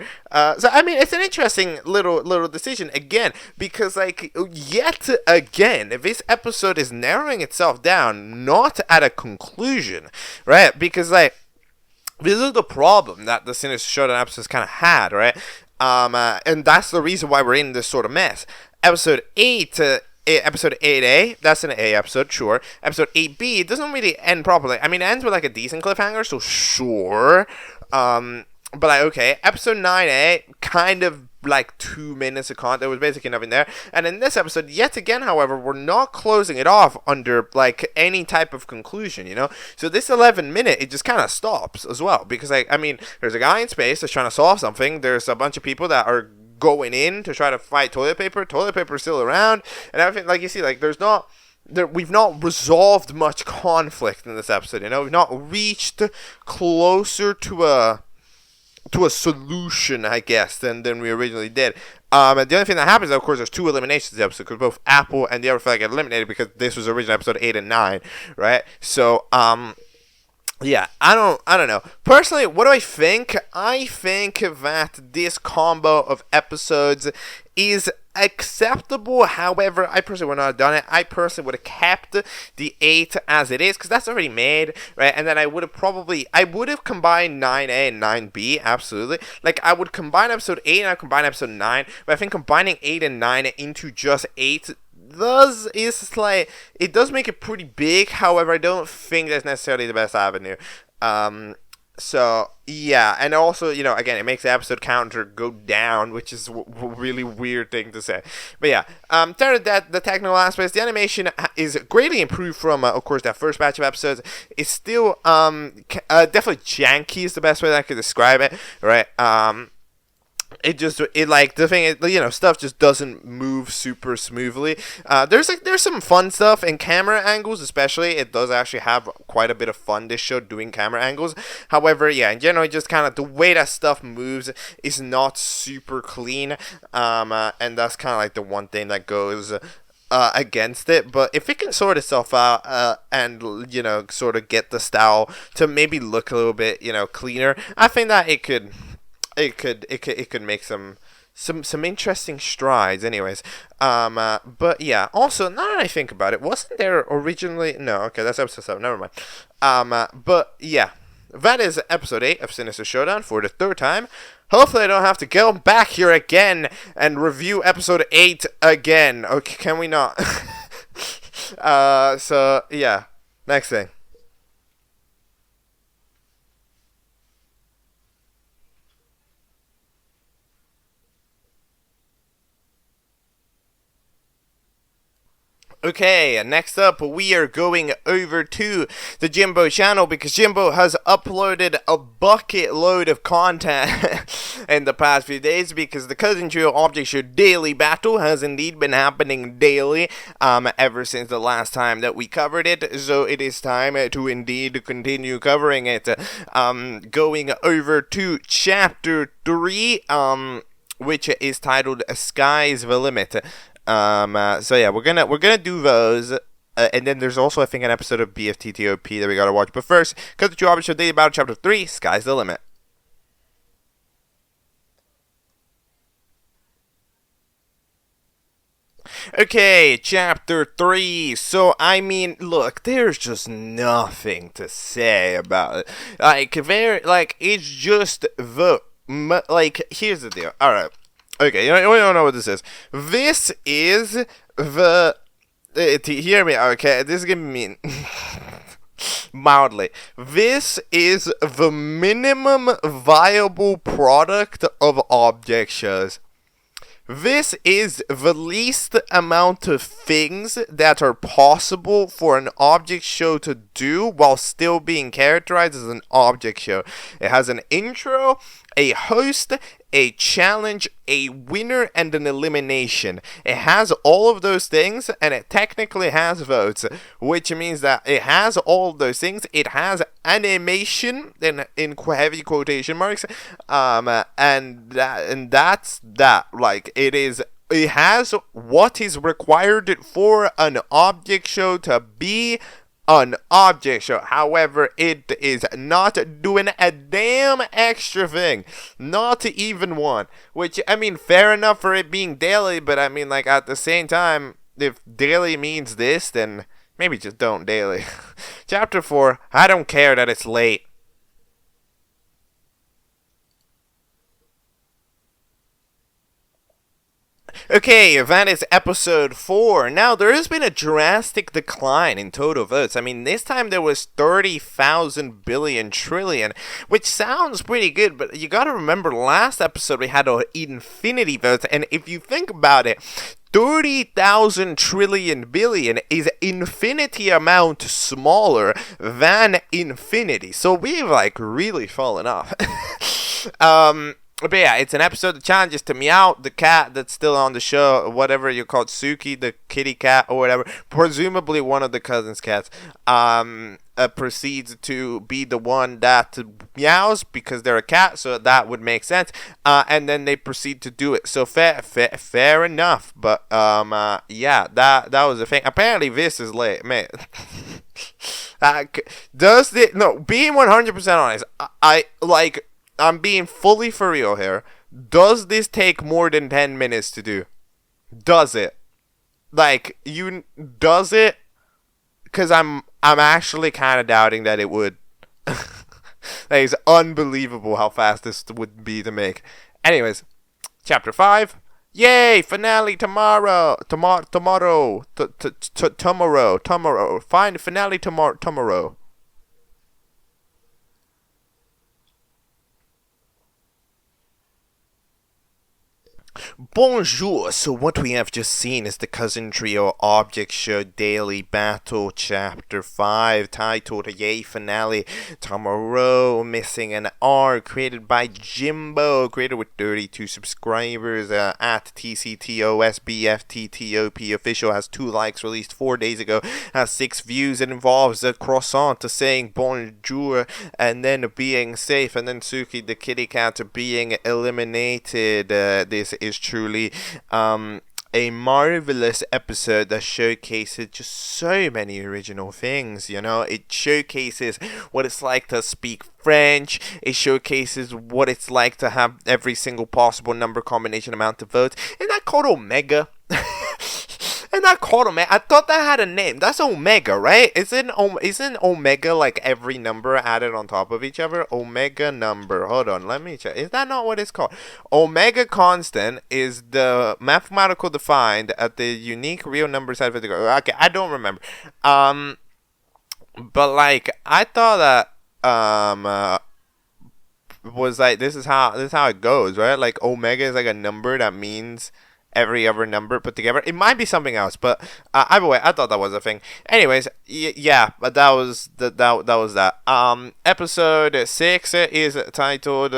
A: So I mean, it's an interesting little decision again, because like yet again, this episode is narrowing itself down, not at a conclusion, right? Because like this is the problem that the Sinister Showdown episodes kind of had, right? And that's the reason why we're in this sort of mess. Episode 8. Episode 8A, that's an A episode, sure. Episode 8B, it doesn't really end properly. I mean, it ends with like a decent cliffhanger, so sure. But like, okay. Episode 9A, kind of like 2 minutes of content. There was basically nothing there. And in this episode, yet again, however, we're not closing it off under like any type of conclusion, you know? So this 11-minute, it just kind of stops as well. Because like, I mean, there's a guy in space that's trying to solve something. There's a bunch of people that are going in to try to fight toilet paper is still around, and everything. Like, you see, like, we've not resolved much conflict in this episode, you know. We've not reached closer to a solution, I guess, than we originally did. And the only thing that happens, of course, there's 2 eliminations in the episode, because both Apple and the other fella get eliminated, because this was originally episode 8 and 9, right? So yeah, I don't know. Personally, what do I think? I think that this combo of episodes is acceptable. However, I personally would not have done it. I personally would have kept the 8 as it is, because that's already made, right? And then I would have combined 9A and 9B, absolutely. Like, I would combine episode 8 and I would combine episode 9, but I think combining 8 and 9 into just 8 it does make it pretty big. However, I don't think that's necessarily the best avenue. So yeah, and also, you know, again, it makes the episode counter go down, which is a really weird thing to say. But yeah, turning that the technical aspects, the animation is greatly improved from, of course, that first batch of episodes. It's still definitely janky is the best way that I could describe it, right? It like the thing is, you know, stuff just doesn't move super smoothly. There's some fun stuff in camera angles, especially. It does actually have quite a bit of fun, this show, doing camera angles. However, yeah, in general, just kind of the way that stuff moves is not super clean, and that's kind of like the one thing that goes against it. But if it can sort itself out and, you know, sort of get the style to maybe look a little bit, you know, cleaner, I think that it could make some interesting strides. Anyways, but yeah. Also, now that I think about it, wasn't there originally? No, okay, that's episode 7. Never mind. But yeah, that is episode 8 of Sinister Showdown for the 3rd time. Hopefully, I don't have to go back here again and review episode 8 again. Okay, can we not? So yeah, next thing. Okay, next up we are going over to the Jimbo channel, because Jimbo has uploaded a bucket load of content in the past few days, because the Cousin Trio Object Show Daily Battle has indeed been happening daily ever since the last time that we covered it, so it is time to indeed continue covering it. Going over to Chapter 3, which is titled Sky's the Limit. So yeah, we're gonna do those, and then there's also, I think, an episode of BFTTOP that we gotta watch. But first, cut the Job Show Daily Battle Chapter 3, Sky's the Limit. Okay, Chapter 3. So, I mean, look, there's just nothing to say about it. It's just here's the deal. Alright. Okay, you don't know what this is. This is the... hear me, okay? This is gonna be mean. Mildly. This is the minimum viable product of object shows. This is the least amount of things that are possible for an object show to do while still being characterized as an object show. It has an intro, a host, a challenge, a winner, and an elimination. It has all of those things, and it technically has votes, which means that it has all of those things. It has animation in heavy quotation marks, and that's that. Like, it has what is required for an object show to be an object show. However, it is not doing a damn extra thing. Not even one. Which, I mean, fair enough for it being daily, but I mean, like, at the same time, if daily means this, then maybe just don't daily. Chapter 4, I don't care that it's late. Okay, that is episode 4. Now, there has been a drastic decline in total votes. I mean, this time there was 30,000 billion trillion, which sounds pretty good, but you gotta remember last episode we had infinity votes, and if you think about it, 30,000 trillion billion is infinity amount smaller than infinity. So we've, like, really fallen off. But yeah, it's an episode that challenges to Meow, the cat that's still on the show, whatever you call it, Suki, the kitty cat, or whatever, presumably one of the cousin's cats, proceeds to be the one that meows because they're a cat, so that would make sense, and then they proceed to do it. So fair enough, but yeah, that was the thing. Apparently this is late, man. Being 100% honest, I'm being fully for real here. Does this take more than 10 minutes to do? Does it? Does it? Because I'm actually kind of doubting that it would. That is unbelievable how fast this would be to make. Anyways, chapter 5. Yay! Finale tomorrow. Tomorrow. Find finale tomorrow. Bonjour, so what we have just seen is the Cousin Trio Object Show Daily Battle Chapter 5, titled Yay Finale Tomorrow, missing an R, created by Jimbo, creator with 32 subscribers, at TCTOSBFTTOPofficial, has 2 likes, released 4 days ago, has 6 views. It involves a croissant saying bonjour, and then being safe, and then Suki the kitty cat being eliminated. This is truly a marvelous episode that showcases just so many original things, you know. It showcases what it's like to speak French. It showcases what it's like to have every single possible number combination amount of votes. Isn't that called Omega? Isn't that called Omega? I thought that had a name. That's Omega, right? Isn't Omega like every number added on top of each other? Omega number. Hold on, let me check. Is that not what it's called? Omega constant is the mathematical defined at the unique real number side of the. Okay, I don't remember. But like I thought that was like this is how it goes, right? Like Omega is like a number that means every other number put together. It might be something else, but either way, I thought that was a thing. Anyways, yeah, but that was that. Episode 6 is titled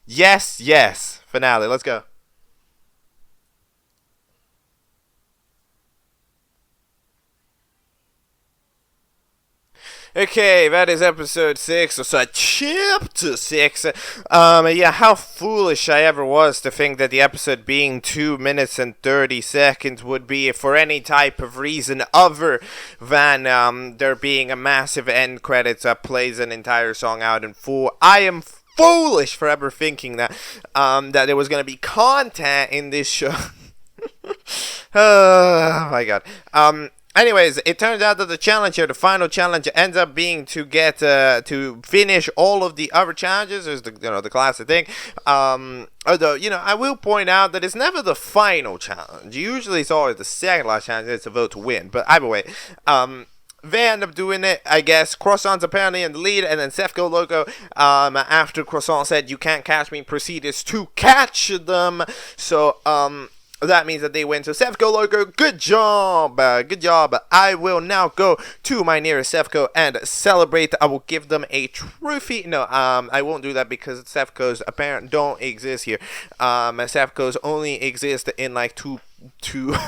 A: Yes finale. Let's go. Okay, that is episode 6, so chapter 6. Yeah, how foolish I ever was to think that the episode being 2 minutes and 30 seconds would be for any type of reason other than there being a massive end credits that plays an entire song out in full. I am foolish for ever thinking that there was going to be content in this show. Oh my god. Anyways, it turns out that the challenge here, the final challenge, ends up being to get to finish all of the other challenges. There's the classic thing. Although I will point out that it's never the final challenge. Usually, it's always the second last challenge. It's a vote to win. But either way, they end up doing it, I guess. Croissant's apparently in the lead, and then Sefco Logo, after Croissant said, "You can't catch me," proceeded to catch them. So, that means that they win. So Sefco Logo, good job, good job. I will now go to my nearest Sefco and celebrate. I will give them a trophy. No, I won't do that because Sefcos apparently don't exist here. Sefcos only exist in like two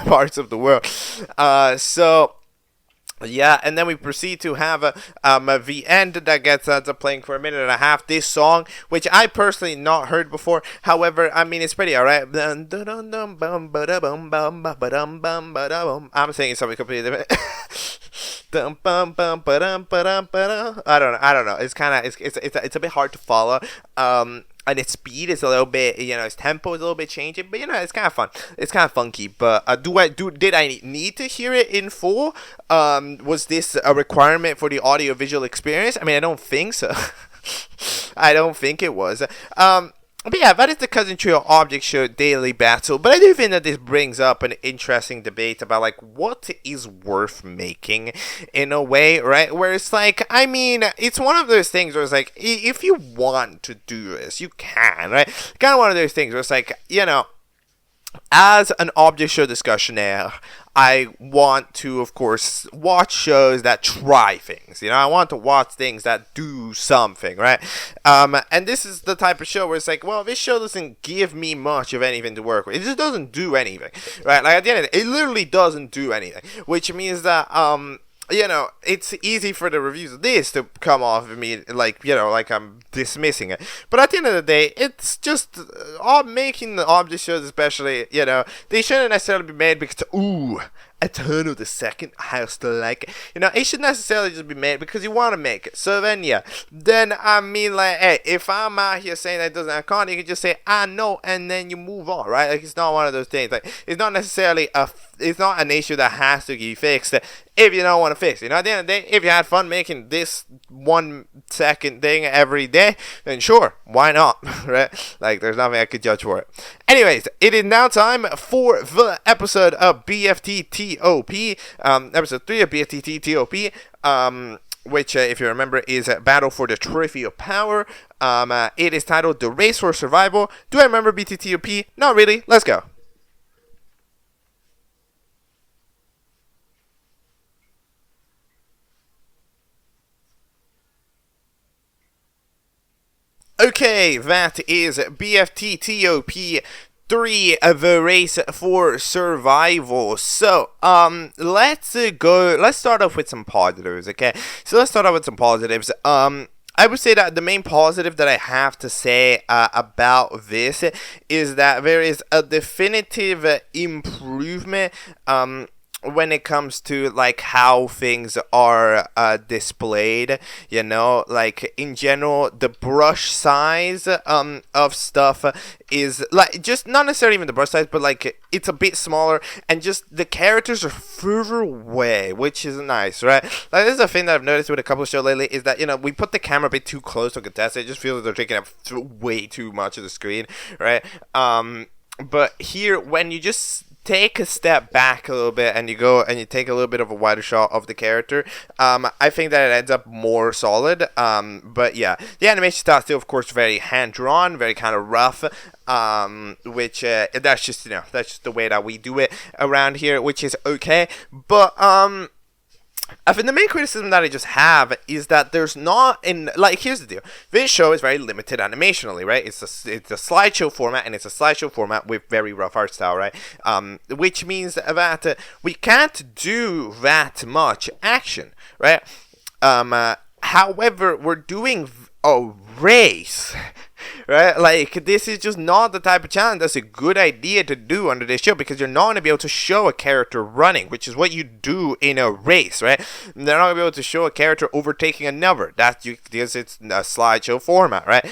A: parts of the world. So. Yeah, and then we proceed to have the end that gets us playing for a minute and a half. This song, which I personally not heard before. However, I mean, it's pretty alright. I'm saying something completely different. I don't know. It's kind of it's a bit hard to follow. And its speed is a little bit, its tempo is a little bit changing, but it's kind of fun. It's kind of funky. But did I need to hear it in full? Was this a requirement for the audio visual experience? I mean, I don't think so. I don't think it was. But yeah, that is the Cousin Trio Object Show Daily Battle. But I do think that this brings up an interesting debate about, like, what is worth making in a way, right? Where it's like, I mean, it's one of those things where it's like, if you want to do this, you can, right? Kind of one of those things where it's like, as an object show discussionaire, I want to, of course, watch shows that try things. I want to watch things that do something, right? And this is the type of show where it's like, well, this show doesn't give me much of anything to work with. It just doesn't do anything, right? Like, at the end of it literally doesn't do anything, which means that, it's easy for the reviews of this to come off of me like I'm dismissing it. But at the end of the day, it's just making the object shows, especially, they shouldn't necessarily be made because, Eternal the Second has to like it. It should necessarily just be made because you want to make it. So then, I mean, like, hey, if I'm out here saying that it doesn't iconic, you can just say, I know, and then you move on, right? Like, it's not one of those things. Like, it's not necessarily it's not an issue that has to be fixed if you don't want to fix it. At the end of the day, if you had fun making this 1 second thing every day, then sure, why not, right? Like, there's nothing I could judge for it. Anyways, it is now time for the episode of BFTTOP, episode 3 of BFTTOP, which, if you remember, is a battle for the Trophy of Power. It is titled The Race for Survival. Do I remember BTTOP? Not really. Let's go. Okay, that is BFTTOP 3, the race for survival. So, let's start off with some positives, okay? So let's start off with some positives. I would say that the main positive that I have to say about this is that there is a definitive improvement, when it comes to, like, how things are displayed, like, in general, the brush size of stuff is, like, just not necessarily even the brush size, but, like, it's a bit smaller, and just the characters are further away, which is nice, right? Like, this is a thing that I've noticed with a couple of shows lately, is that, we put the camera a bit too close to contest. It just feels like they're taking up way too much of the screen, right? But here, when you just take a step back a little bit and you go and you take a little bit of a wider shot of the character, I think that it ends up more solid. But yeah, the animation style still, of course, very hand-drawn, very kind of rough, which that's just the way that we do it around here, which is okay. But I think the main criticism that I just have is that there's not here's the deal. This show is very limited animationally, right? It's a slideshow format, and it's a slideshow format with very rough art style, right? Which means that we can't do that much action, right? However, we're doing a race, right? Like, this is just not the type of challenge that's a good idea to do under this show, because you're not going to be able to show a character running, which is what you do in a race, right? They're not going to be able to show a character overtaking another. Because it's a slideshow format, right?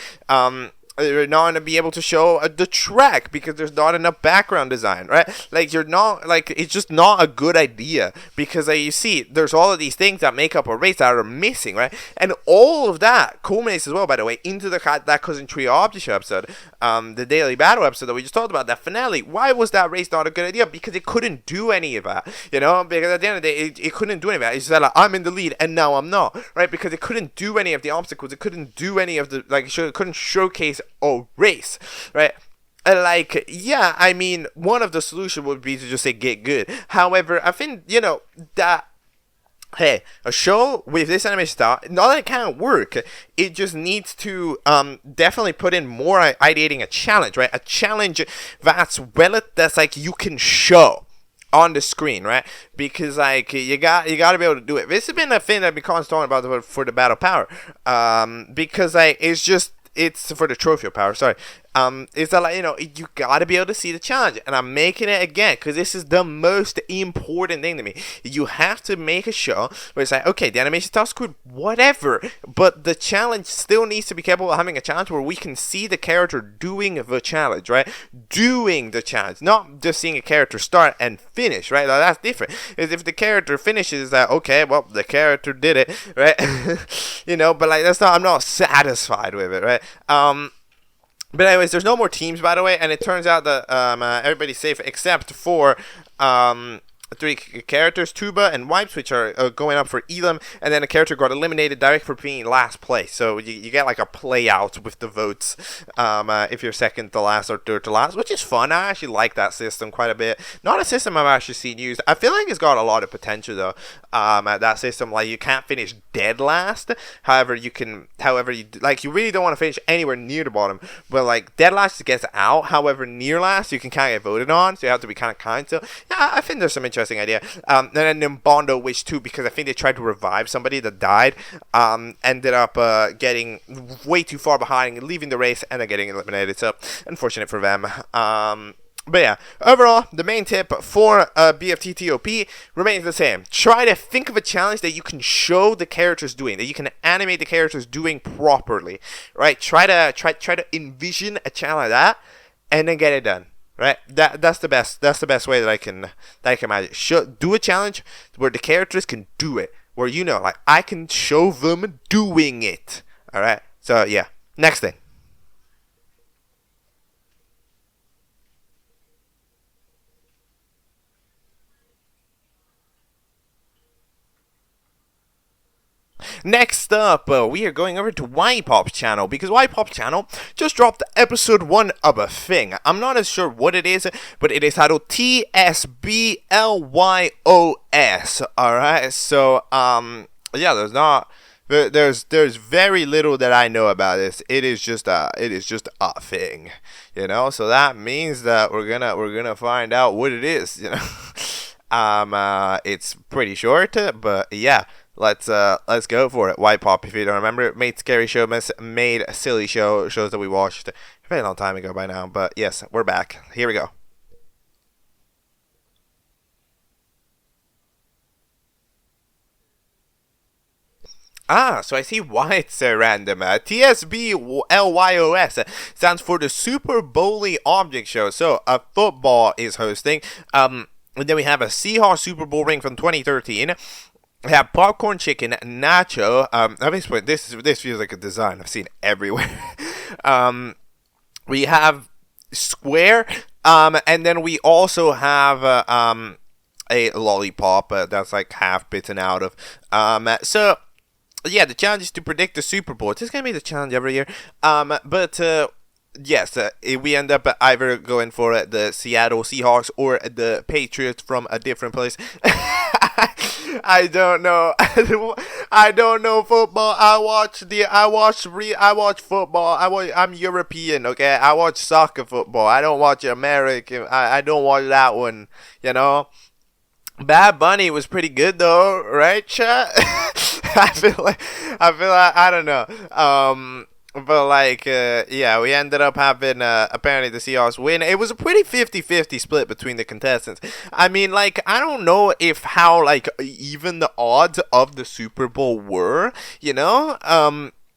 A: you're not gonna be able to show the track because there's not enough background design, right? Like, you're not, like, it's just not a good idea because, like, you see, there's all of these things that make up a race that are missing, right? And all of that culminates as well, by the way, into that Cousin Trio Object Show episode, the Daily Battle episode that we just talked about, that finale. Why was that race not a good idea? Because it couldn't do any of that, you know? Because at the end of the day, it couldn't do any of that. It said, like, I'm in the lead and now I'm not, right? Because it couldn't do any of the obstacles. It couldn't do any of the, like, it couldn't showcase a race, right? Like, yeah, I mean, one of the solutions would be to just say get good. However, I think, you know, that, hey, a show with this animation style, not that it can't work, it just needs to definitely put in more ideating a challenge, right? A challenge that's like you can show on the screen, right? Because, like, you got to be able to do it. This has been a thing that I've been constantly talking about for the Battle Power, because, like, it's for the Trophy of Power, sorry. Is that, like, you know, you gotta be able to see the challenge, and I'm making it again because this is the most important thing to me. You have to make a show where it's like, okay, the animation style's good, whatever, but the challenge still needs to be capable of having a challenge where we can see the character doing the challenge, right? Doing the challenge, not just seeing a character start and finish, right? Now, that's different. Is if the character finishes that, okay, well, the character did it, right? You know, but, like, I'm not satisfied with it, right? But anyways, there's no more teams, by the way, and it turns out that everybody's safe except for 3 characters, Tuba and Wipes, which are going up for Elam, and then a character got eliminated direct for being last place. So you get, like, a play out with the votes if you're second to last or third to last, which is fun. I actually like that system quite a bit. Not a system I've actually seen used. I feel like it's got a lot of potential, though. That system, like, you can't finish dead last. However, you really don't want to finish anywhere near the bottom. But, like, dead last gets out. However, near last, you can kind of get voted on. So you have to be kind of kind. So, yeah, I think there's some interesting idea. And then Nimbondo Wish too, because I think they tried to revive somebody that died, ended up getting way too far behind, leaving the race, and then getting eliminated. So unfortunate for them. But yeah, overall, the main tip for BFTTOP remains the same. Try to think of a challenge that you can show the characters doing, that you can animate the characters doing properly, right? Try to envision a challenge like that, and then get it done. Right, that's the best way that I can imagine. Do a challenge where the characters can do it, where, you know, like, I can show them doing it. All right, so yeah, next thing. Next up, we are going over to YESSSSSSSSSSSSSS channel, because YESSSSSSSSSSSSSS channel just dropped episode 1 of a thing. I'm not as sure what it is, but it is titled TSBLYOS. Alright, so, yeah, there's very little that I know about this. It is just a thing, you know. So that means that we're gonna find out what it is, you know. It's pretty short, but yeah. Let's go for it. YESSSSSSSSSSSSSS, if you don't remember, it made scary shows, made silly shows that we watched a very long time ago by now. But yes, we're back. Here we go. So I see why it's so random. TSBLYOS stands for the Super Bowly Object Show. So a football is hosting. And then we have a Seahawks Super Bowl ring from 2013. We have popcorn chicken, nacho. At this point, this feels like a design I've seen everywhere. We have square, and then we also have a lollipop that's like half bitten out of. So yeah, the challenge is to predict the Super Bowl. This is gonna be the challenge every year. Yes, we end up either going for the Seattle Seahawks or the Patriots from a different place. I don't know. I don't know football. I watch football. I'm European, okay? I watch soccer football. I don't watch American. I don't watch that one, you know? Bad Bunny was pretty good though, right, chat? I feel like I don't know. But like, yeah, we ended up having, apparently the Seahawks win. It was a pretty 50-50 split between the contestants. I mean, like, I don't know how, like, even the odds of the Super Bowl were, you know?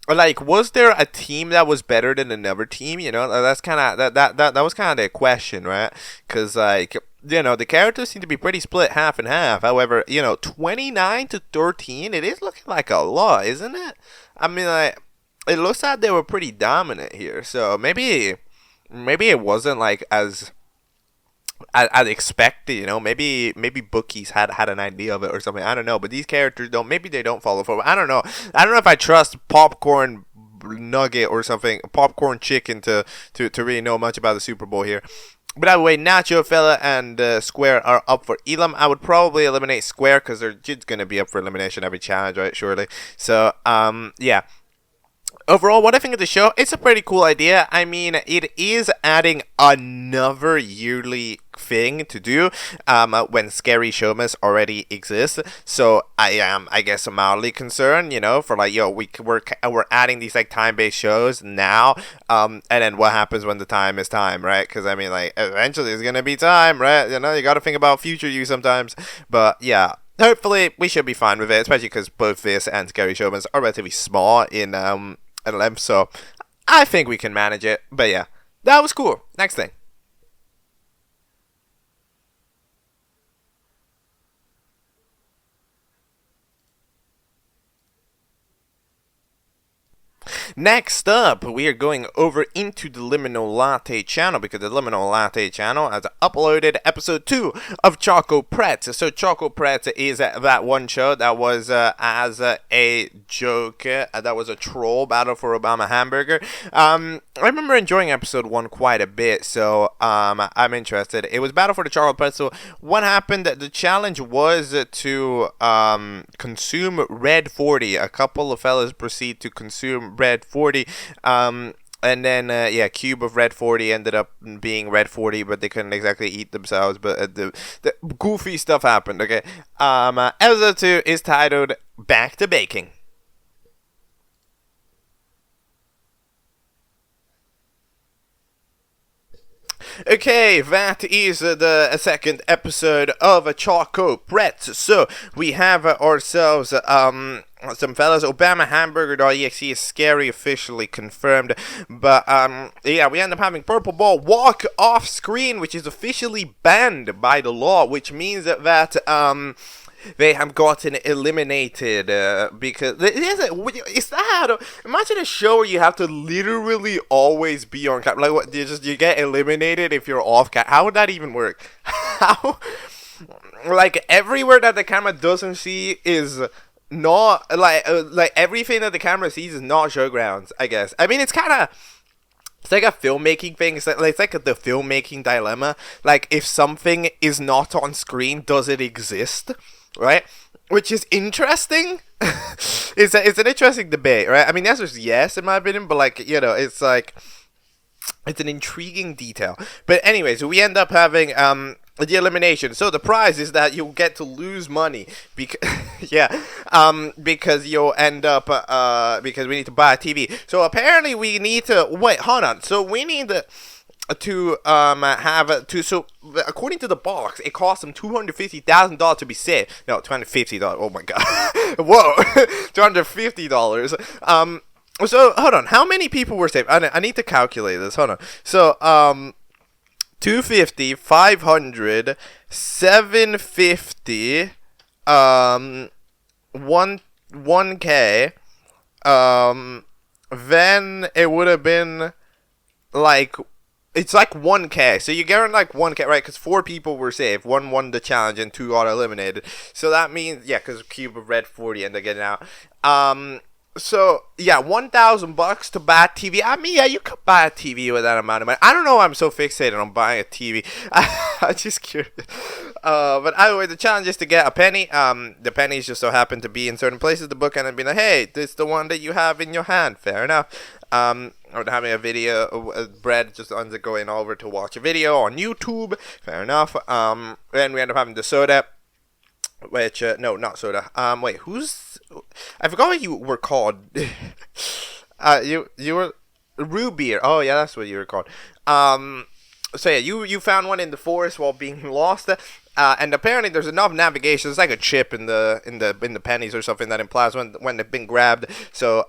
A: like, was there a team that was better than another team? You know, that's kind of that was kind of the question, right? Because like, you know, the characters seem to be pretty split half and half. However, you know, 29 to 13, it is looking like a lot, isn't it? I mean, like, it looks like they were pretty dominant here. So maybe it wasn't like as I'd expect it, you know. Maybe bookies had an idea of it or something. I don't know. But these characters don't. Maybe they don't follow forward. I don't know. I don't know if I trust Popcorn Nugget or something, Popcorn Chicken to really know much about the Super Bowl here. But either way, Nacho, Fella, and Square are up for Elam. I would probably eliminate Square because they're just gonna be up for elimination every challenge, right? Surely. So yeah. Overall, what I think of the show, it's a pretty cool idea. I mean, it is adding another yearly thing to do when Scary Showmas already exists. So I am, I guess, mildly concerned, you know, for like, yo, we're adding these like time-based shows now, and then what happens when the time is time, right? Because I mean, like, eventually it's gonna be time, right? You know, you got to think about future you sometimes. But yeah. Hopefully, we should be fine with it, especially because both this and Scary Showmas are relatively small in length, so I think we can manage it. But yeah, that was cool. Next thing. Next up, we are going over into the LiminalLatte channel because the LiminalLatte channel has uploaded episode 2 of ChocoPretz. So ChocoPretz is that one show that was as a joke, that was a troll battle for Obama hamburger. I remember enjoying episode 1 quite a bit, so I'm interested. It was battle for the ChocoPretz. So what happened? The challenge was to consume Red 40. A couple of fellas proceed to consume Red 40, and then yeah, cube of Red 40 ended up being Red 40, but they couldn't exactly eat themselves. But the goofy stuff happened. Okay, episode 2 is titled "Back to Baking." Okay, that is the second episode of ChocoPretz. So we have ourselves some fellas. Obama Hamburger.exe is scary, officially confirmed. But yeah, we end up having Purple Ball walk off screen, which is officially banned by the law, which means that they have gotten eliminated because is that imagine a show where you have to literally always be on camera. Like, what, you get eliminated if you're off camera? How would that even work? How, like, everywhere that the camera doesn't see is not like everything that the camera sees is not showgrounds, I guess. I mean, it's kind of, it's like a filmmaking thing. It's like the filmmaking dilemma. Like, if something is not on screen, does it exist? Right? Which is interesting. It's an interesting debate, right? I mean, the answer is yes, in my opinion, but, like, you know, it's like, it's an intriguing detail. But anyway, so we end up having the elimination. So the prize is that you'll get to lose money because yeah, because you'll end up because we need to buy a TV. So apparently we need to wait. Hold on. So we need to so according to the box, it costs them $250,000 to be saved. No, $250. Oh my god. Whoa. $250. So hold on, how many people were saved? I need to calculate this. Hold on. So 250, 500, 750, 1K, then it would have been like, it's like 1K. So you get like 1K, right? Because 4 people were saved. 1 won the challenge and 2 got eliminated. So that means, yeah, because cube of Red 40 and they're getting out. So yeah, $1,000 to buy a TV. I mean, yeah, you could buy a TV with that amount of money. I don't know why I'm so fixated on buying a TV. I'm just curious. But either way, the challenge is to get a penny. The pennies just so happen to be in certain places. The book and be like, hey, this is the one that you have in your hand. Fair enough. Or having a video, Brad just ends up going over to watch a video on YouTube. Fair enough. Then we end up having the soda. Which, no, not soda. Wait, who's... I forgot what you were called. You were... Root beer. Oh, yeah, that's what you were called. So, yeah, you found one in the forest while being lost. And apparently there's enough navigation. It's like a chip in the pennies or something that implies when they've been grabbed. So,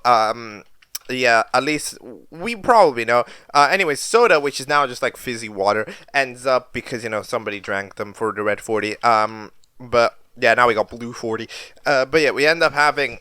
A: yeah, at least we probably know. Anyways, soda, which is now just like fizzy water, ends up because, you know, somebody drank them for the red 40. But yeah, now we got blue 40. But yeah, we end up having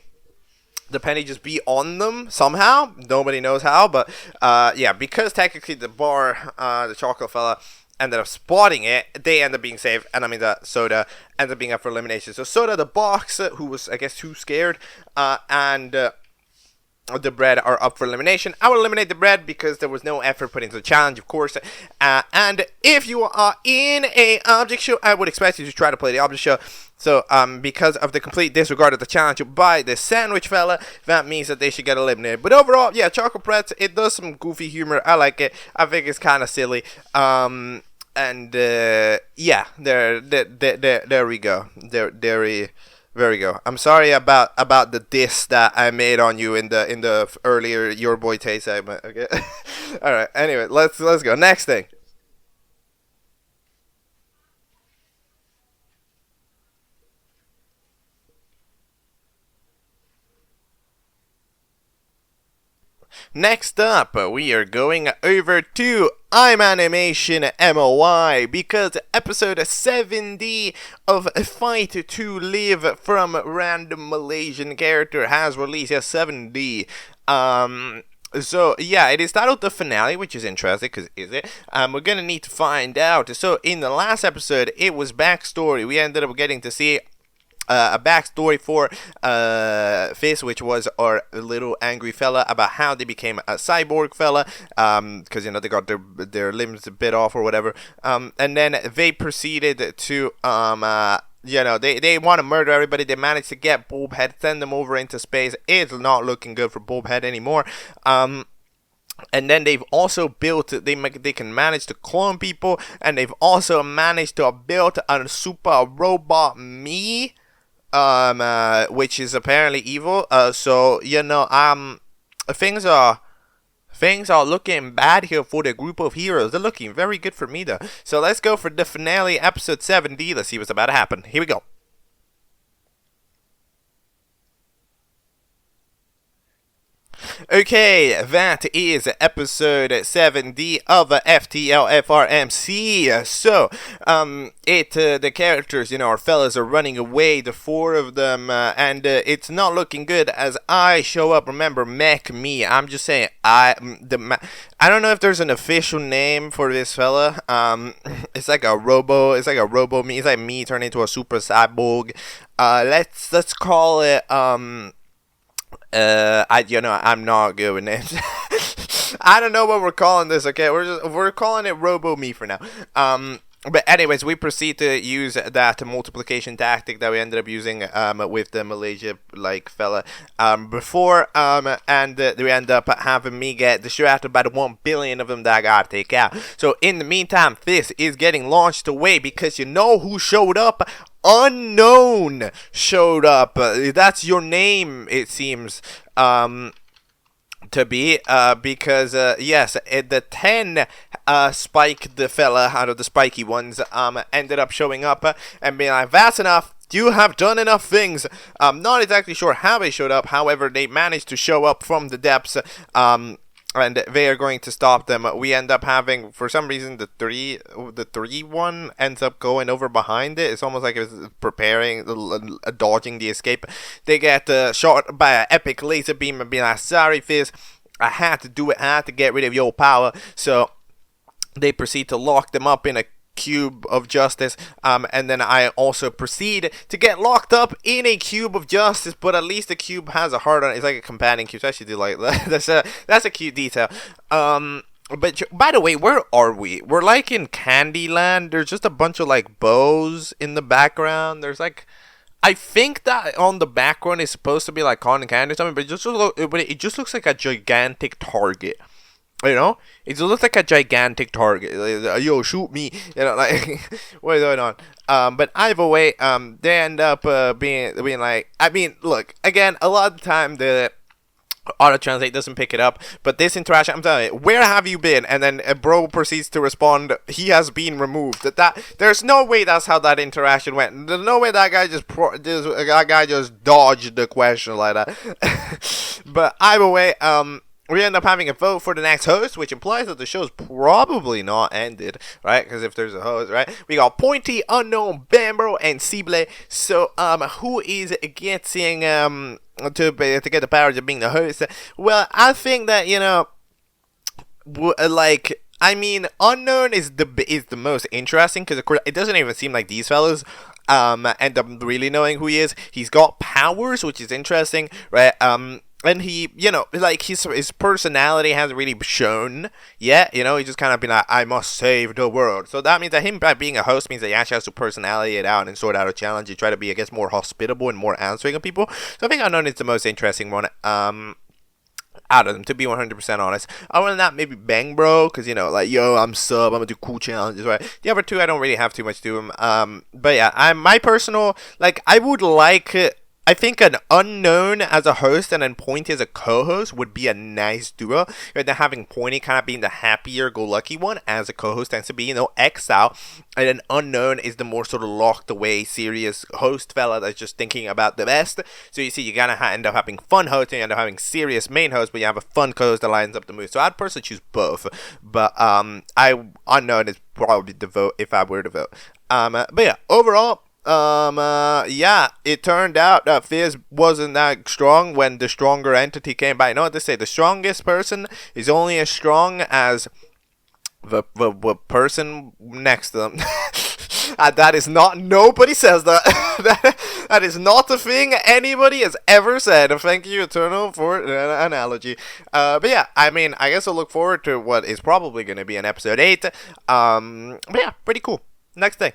A: the penny just be on them somehow. Nobody knows how, but yeah, because technically the bar, the chocolate fella, ended up spotting it, they end up being saved, and I mean the soda ends up being up for elimination. So soda, the box, who was, I guess, too scared, and the bread are up for elimination. I will eliminate the bread because there was no effort put into the challenge, of course. And if you are in a object show, I would expect you to try to play the object show. So, because of the complete disregard of the challenge by the sandwich fella, that means that they should get eliminated. But overall, yeah, ChocoPretz, it does some goofy humor. I like it. I think it's kind of silly. Yeah, there we go. There we go. I'm sorry about the diss that I made on you in the earlier Yourboitayy segment. Okay. All right. Anyway, let's go. Next thing. Next up, we are going over to ImanimationMLY because episode 70 of Fight to Live from Random Malaysian Character has released. Yes, 70. So, yeah, it is titled The Finale, which is interesting, because is it? We're gonna need to find out. So, in the last episode, it was backstory. We ended up getting to see a backstory for Fizz, which was our little angry fella, about how they became a cyborg fella, because, you know, they got their limbs bit off or whatever, and then they proceeded to you know, they want to murder everybody. They managed to get Bobhead, send them over into space. It's not looking good for Bobhead anymore. And then they've also built, they can manage to clone people, and they've also managed to build a super robot me, which is apparently evil. So, you know, things are looking bad here for the group of heroes. They're looking very good for me, though. So let's go for the finale, episode 70. Let's see what's about to happen. Here we go. Okay, that is episode 70 of FTLFRMC. So, the characters, you know, our fellas are running away, the four of them, and it's not looking good as I show up. Remember, mech me. I'm just saying, I don't know if there's an official name for this fella. It's like a robo me. It's like me turning into a super cyborg. Let's call it, I'm not good with names. I don't know what we're calling this, okay? We're calling it Robo Me for now. But anyways, we proceed to use that multiplication tactic that we ended up using with the Malaysia fella before, and we end up having me get distracted by the 1 billion of them that I gotta take out. So in the meantime, this is getting launched away because you know who showed up? Unknown showed up. That's your name, it seems to be, because yes, the 10 Spike the fella out of the spiky ones ended up showing up and being like, that's enough, you have done enough things. Not exactly sure how they showed up, however they managed to show up from the depths, and they are going to stop them. We end up having, for some reason, the three one ends up going over behind it. It's almost like it's preparing, dodging the escape. They get shot by an epic laser beam and being like, sorry Fizz, I had to do it, I had to get rid of your power. So they proceed to lock them up in a cube of justice, and then I also proceed to get locked up in a cube of justice, but at least the cube has a heart on it. It's like a companion cube, so I actually do like that. That's a cute detail. But by the way, where are we? We're like in Candyland. There's just a bunch of like bows in the background. There's like, I think that on the background is supposed to be like cotton candy or something, but it just looks like a gigantic target. You know, it looks like a gigantic target. Like, yo, shoot me. You know, like, what is going on? But either way, they end up being like, I mean, look, again, a lot of the time the auto translate doesn't pick it up, but this interaction, I'm telling you, where have you been? And then bro proceeds to respond, he has been removed. That there's no way that's how that interaction went. There's no way that guy just dodged the question like that. But either way, we end up having a vote for the next host, which implies that the show's probably not ended, right? Because if there's a host, right? We got Pointy, Unknown, Bambro, and Sible. So, who is getting, to get the powers of being the host? Well, I think that, Unknown is the most interesting, because of course it doesn't even seem like these fellas end up really knowing who he is. He's got powers, which is interesting, right? And he, his personality hasn't really shown yet, he's just kind of been like, I must save the world. So that means that him being a host means that he actually has to personality it out and sort out a challenge and try to be, I guess, more hospitable and more answering of people. So I think Unknown is the most interesting one, out of them, to be 100% honest. Other than that, maybe Bang Bro, because, yo, I'm sub, I'm gonna do cool challenges, right? The other two, I don't really have too much to do them. But yeah, my personal, I would like... I think an Unknown as a host and then Pointy as a co-host would be a nice duo. And then having Pointy kind of being the happier-go-lucky one as a co-host tends to be, Exile. And then Unknown is the more sort of locked-away, serious host fella that's just thinking about the best. So you see, you gotta end up having fun hosting, you end up having serious main host, but you have a fun co-host that lines up the mood. So I'd personally choose both. But Unknown is probably the vote if I were to vote. But yeah, overall... it turned out that Fizz wasn't that strong when the stronger entity came by. You know what they say, the strongest person is only as strong as the person next to them. That is not, nobody says that. That is not a thing anybody has ever said. Thank you, Eternal, for an analogy. But yeah, I guess I'll look forward to what is probably going to be an episode 8. But yeah, pretty cool. Next thing.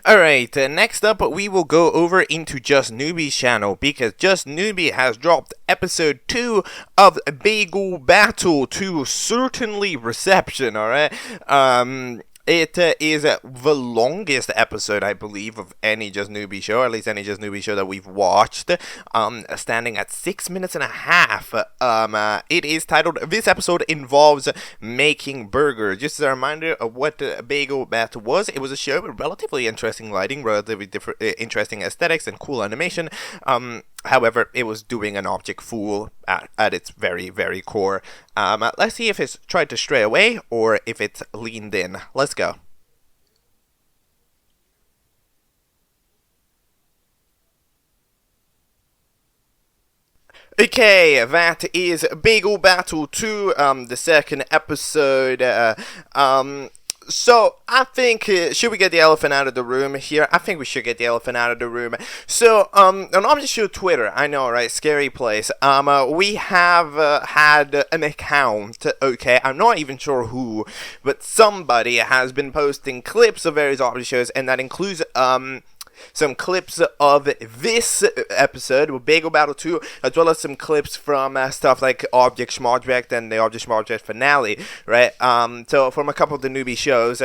A: Alright, next up we will go over into Just Noobie's channel, because Just Noobie has dropped episode 2 of Bagel Battle to certainly reception, alright? It is the longest episode, I believe, of any Just Noobie show, or at least any Just Noobie show that we've watched, standing at 6 minutes and a half. It is titled, this episode involves making burgers. Just as a reminder of what Bagel Battle was, it was a show with relatively interesting lighting, relatively different, interesting aesthetics, and cool animation. However, it was doing an object fool at its very, very core. Let's see if it's tried to stray away or if it's leaned in. Let's go. Okay, that is Bagel Battle 2, the second episode. So, I think, should we get the elephant out of the room here? I think we should get the elephant out of the room. So, on Object Show Twitter, I know, right, scary place, we have had an account, okay, I'm not even sure who, but somebody has been posting clips of various Object Shows, and that includes, some clips of this episode with Bagel Battle 2, as well as some clips from stuff like Object Schmoject and the Object Schmoject finale, right? So from a couple of the newbie shows,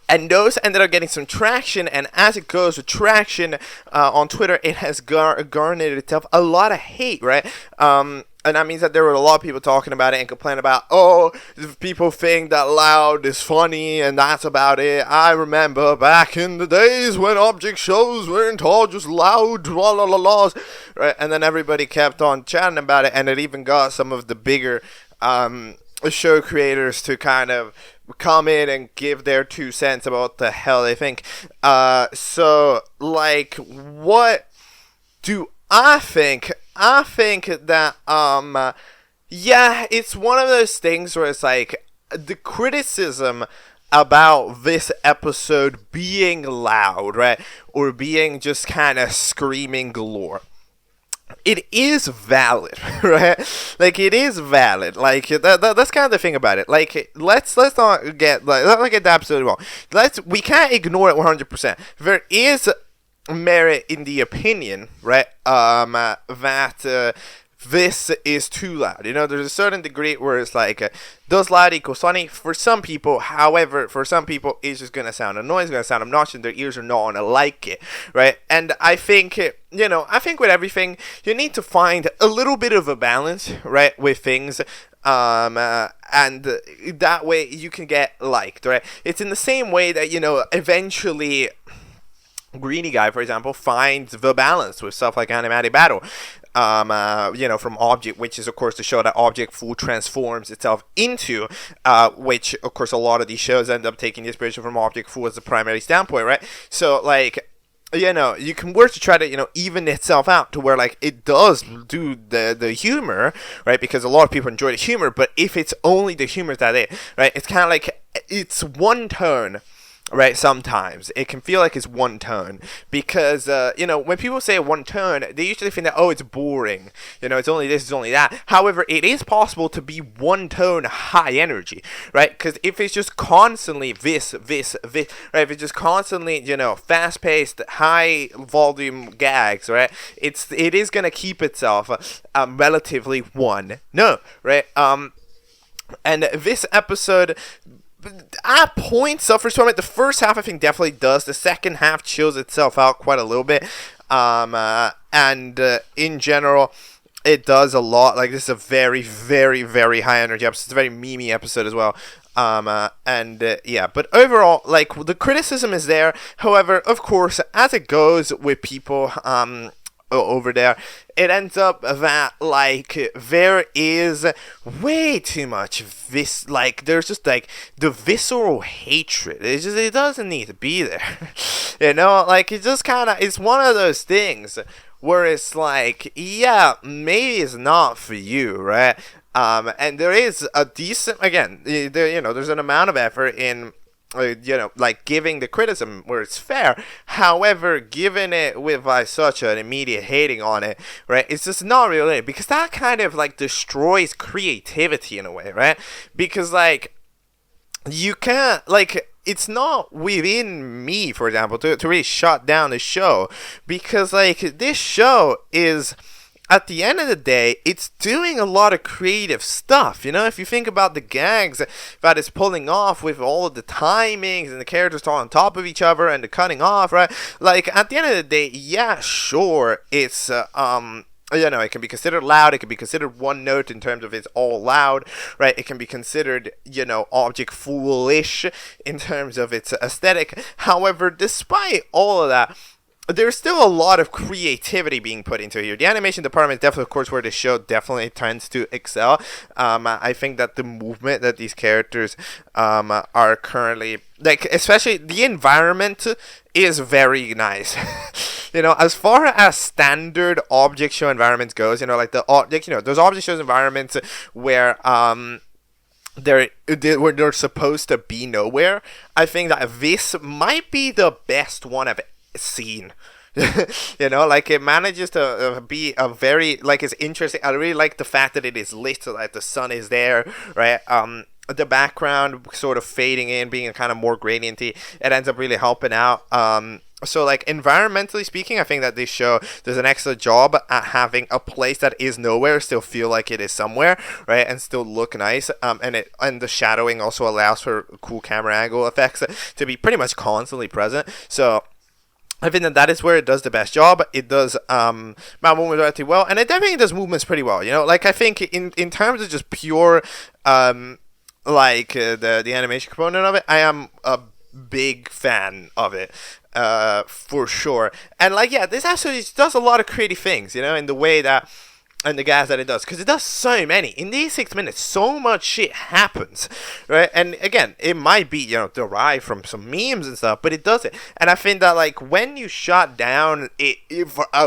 A: and those ended up getting some traction, and as it goes with traction on Twitter, it has garnered itself a lot of hate, right? And that means that there were a lot of people talking about it and complaining about, oh, people think that loud is funny, and that's about it. I remember back in the days when object shows weren't all just loud, la la la la, right? And then everybody kept on chatting about it, and it even got some of the bigger show creators to kind of come in and give their 2 cents about what the hell they think. So, like, what do I think? I think that, yeah, it's one of those things where it's like, the criticism about this episode being loud, right, or being just kind of screaming galore, it is valid, right? Like, it is valid. Like, that's kind of the thing about it. Like, let's not get, let's not get the episode wrong. We can't ignore it 100%. There is merit in the opinion, right, that this is too loud. There's a certain degree where it's like, does loud equal funny? For some people, however, for some people, it's just going to sound annoying, it's going to sound obnoxious, and their ears are not going to like it, right? And I think, I think with everything, you need to find a little bit of a balance, right, with things, and that way you can get liked, right? It's in the same way that, eventually Greeny Guy, for example, finds the balance with stuff like Animatic Battle. From Object, which is of course the show that Object Fool transforms itself into, which of course a lot of these shows end up taking inspiration from Object Fool as the primary standpoint, right? So like, you can work to try to, even itself out to where, like, it does do the humor, right? Because a lot of people enjoy the humor, but if it's only the humor that it, right? It's kind of like, it's one tone, right? Sometimes it can feel like it's one tone because, when people say one tone, they usually think that, oh, it's boring. It's only this, it's only that. However, it is possible to be one tone high energy, right? Because if it's just constantly this, right? If it's just constantly, fast-paced, high-volume gags, right? It is going to keep itself relatively one note, right? And this episode at points suffers from it. The first half I think definitely does. The second half chills itself out quite a little bit. In general, it does a lot. Like, this is a very, very, very high energy episode. It's a very memey episode as well. But overall, like, the criticism is there. However, of course, as it goes with people, over there, it ends up that, like, there is way too much there's just, like, the visceral hatred. It doesn't need to be there. Like, it just kind of, it's one of those things where it's like, yeah, maybe it's not for you, right? And there is a decent, again, there's an amount of effort in, like, giving the criticism where it's fair. However, giving it with such an immediate hating on it, right, it's just not really, because that kind of, like, destroys creativity in a way, right? Because, like, you can't, like, it's not within me, for example, to really shut down the show, because, like, this show is, at the end of the day, it's doing a lot of creative stuff. If you think about the gags that it's pulling off with all of the timings and the characters all on top of each other and the cutting off, right? Like, at the end of the day, yeah, sure, it's, it can be considered loud. It can be considered one note in terms of it's all loud, right? It can be considered, object foolish in terms of its aesthetic. However, despite all of that, there's still a lot of creativity being put into here. The animation department is definitely, of course, where the show definitely tends to excel. I think that the movement that these characters are currently, like, especially the environment is very nice. As far as standard object show environments goes, like those object shows environments where they're supposed to be nowhere. I think that this might be the best one I've seen. Like, it manages to be a very, like, it's interesting. I really like the fact that it is lit, so that the sun is there, right? The background sort of fading in, being kind of more gradienty, it ends up really helping out. So, like, environmentally speaking, I think that this show does an excellent job at having a place that is nowhere still feel like it is somewhere, right, and still look nice. And the shadowing also allows for cool camera angle effects to be pretty much constantly present. So I think that is where it does the best job. It does movement relatively well, and it definitely does movements pretty well. Like, I think in terms of just pure the animation component of it, I am a big fan of it. For sure. And, like, yeah, this actually does a lot of creative things, in the way that, and the guys that it does, because it does so many. In these 6 minutes, so much shit happens, right? And again, it might be, derived from some memes and stuff, but it does it. And I think that, like, when you shut down it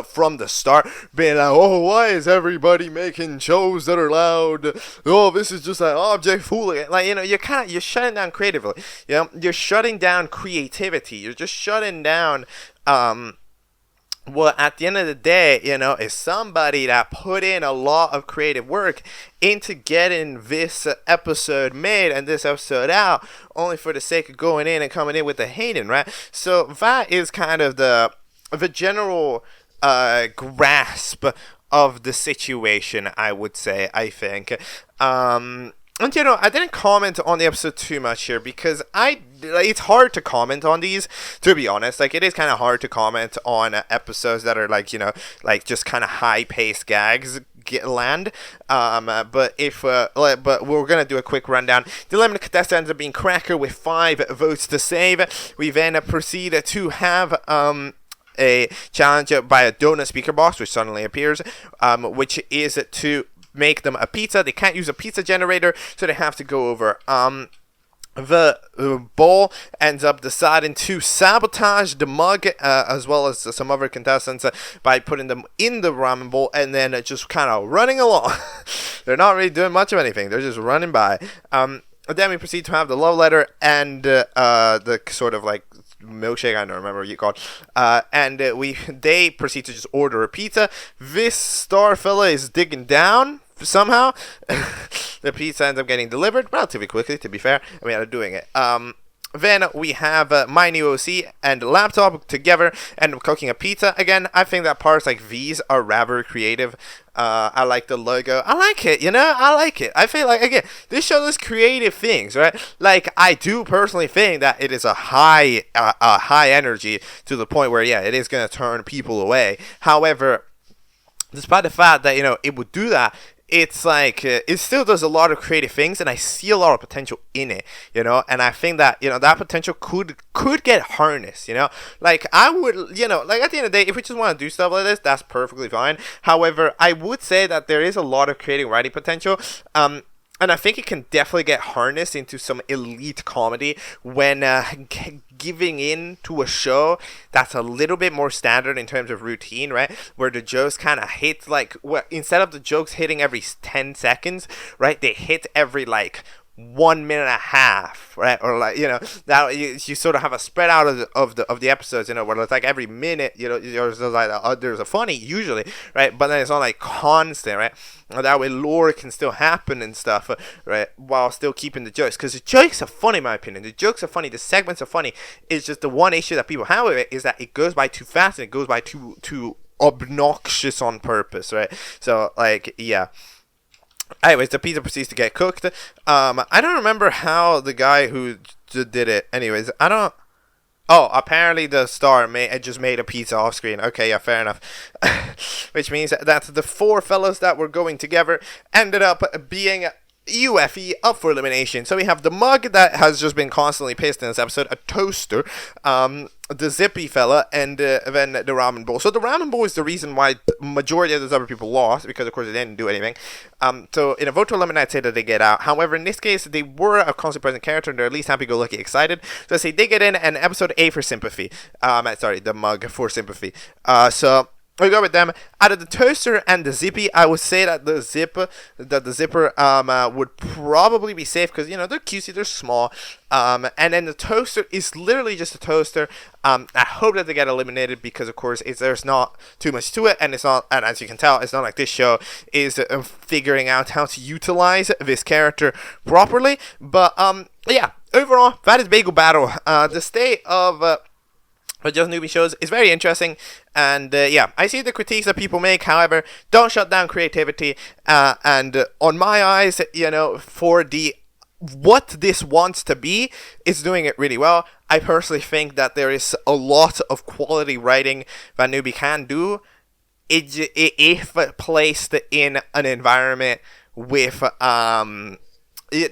A: from the start, being like, oh, why is everybody making shows that are loud? Oh, this is just an object fooling. Like, you're shutting down creatively. You're shutting down creativity. You're just shutting down, well, at the end of the day, is somebody that put in a lot of creative work into getting this episode made and this episode out, only for the sake of going in and coming in with the hating, right? So that is kind of the general grasp of the situation, I would say, I think. And, I didn't comment on the episode too much here because it's hard to comment on these, to be honest. Like, it is kind of hard to comment on episodes that are, like, like, just kind of high-paced gags, land. But we're gonna do a quick rundown. The eliminated contestant ends up being Cracker with 5 votes to save. We then proceed to have a challenge by a donut speaker box, which suddenly appears, which is to make them a pizza. They can't use a pizza generator, so they have to go over. The bowl ends up deciding to sabotage the mug, as well as some other contestants, by putting them in the ramen bowl and then just kind of running along. They're not really doing much of anything. They're just running by. Then we proceed to have the love letter and the sort of like milkshake, I don't remember what you call it. And they proceed to just order a pizza. This star fella is digging down somehow. The pizza ends up getting delivered relatively quickly, to be fair. I mean, they're doing it. Then we have my new OC and laptop together and cooking a pizza. Again, I think that parts like these are rather creative. I like the logo. I like it, you know? I like it. I feel like, again, this show does creative things, right? Like, I do personally think that it is a high energy to the point where, yeah, it is going to turn people away. However, despite the fact that, you know, it would do that, it's like, it still does a lot of creative things, and I see a lot of potential in it, you know, and I think that, you know, that potential could get harnessed, you know, like, I would, you know, like, at the end of the day, if we just want to do stuff like this, that's perfectly fine. However, I would say that there is a lot of creative writing potential, and I think it can definitely get harnessed into some elite comedy when giving in to a show that's a little bit more standard in terms of routine, right? Where the jokes kind of hit, like, instead of the jokes hitting every 10 seconds, right? They hit every, like, 1 minute and a half, right? Or like, you know, that you sort of have a spread out of the episodes, you know, where it's like every minute, you know, there's a funny usually, right? But then it's not like constant, right? And that way lore can still happen and stuff, right? While still keeping the jokes, because the jokes are funny, in my opinion. The jokes are funny, the segments are funny. It's just the one issue that people have with it is that it goes by too fast and it goes by too obnoxious on purpose, right? So, like, yeah. Anyways, the pizza proceeds to get cooked. I don't remember how the guy who did it. Anyways, I don't. Oh, apparently the star just made a pizza off screen. Okay, yeah, fair enough. Which means that the 4 fellows that were going together ended up being UFE up for elimination. So we have the mug that has just been constantly pissed in this episode, a toaster, the zippy fella, and then the ramen bowl. So the ramen bowl is the reason why the majority of those other people lost, because of course they didn't do anything. So in a vote to eliminate, I'd say that they get out. However, in this case, they were a constantly present character, and they're at least happy-go-lucky excited. So I say they get in, and episode A for sympathy. Sorry, the mug for sympathy. So we go with them. Out of the toaster and the zippy, I would say that the zipper would probably be safe, because, you know, they're cutesy, they're small. And then the toaster is literally just a toaster. I hope that they get eliminated, because of course there's not too much to it, and it's not, and as you can tell, it's not like this show is figuring out how to utilize this character properly. But yeah, overall, that is Bagel Battle. The state of but Just Newbie shows is very interesting, and yeah, I see the critiques that people make. However, don't shut down creativity, and on my eyes, you know, for the what this wants to be, it's doing it really well. I personally think that there is a lot of quality writing that Newbie can do if placed in an environment with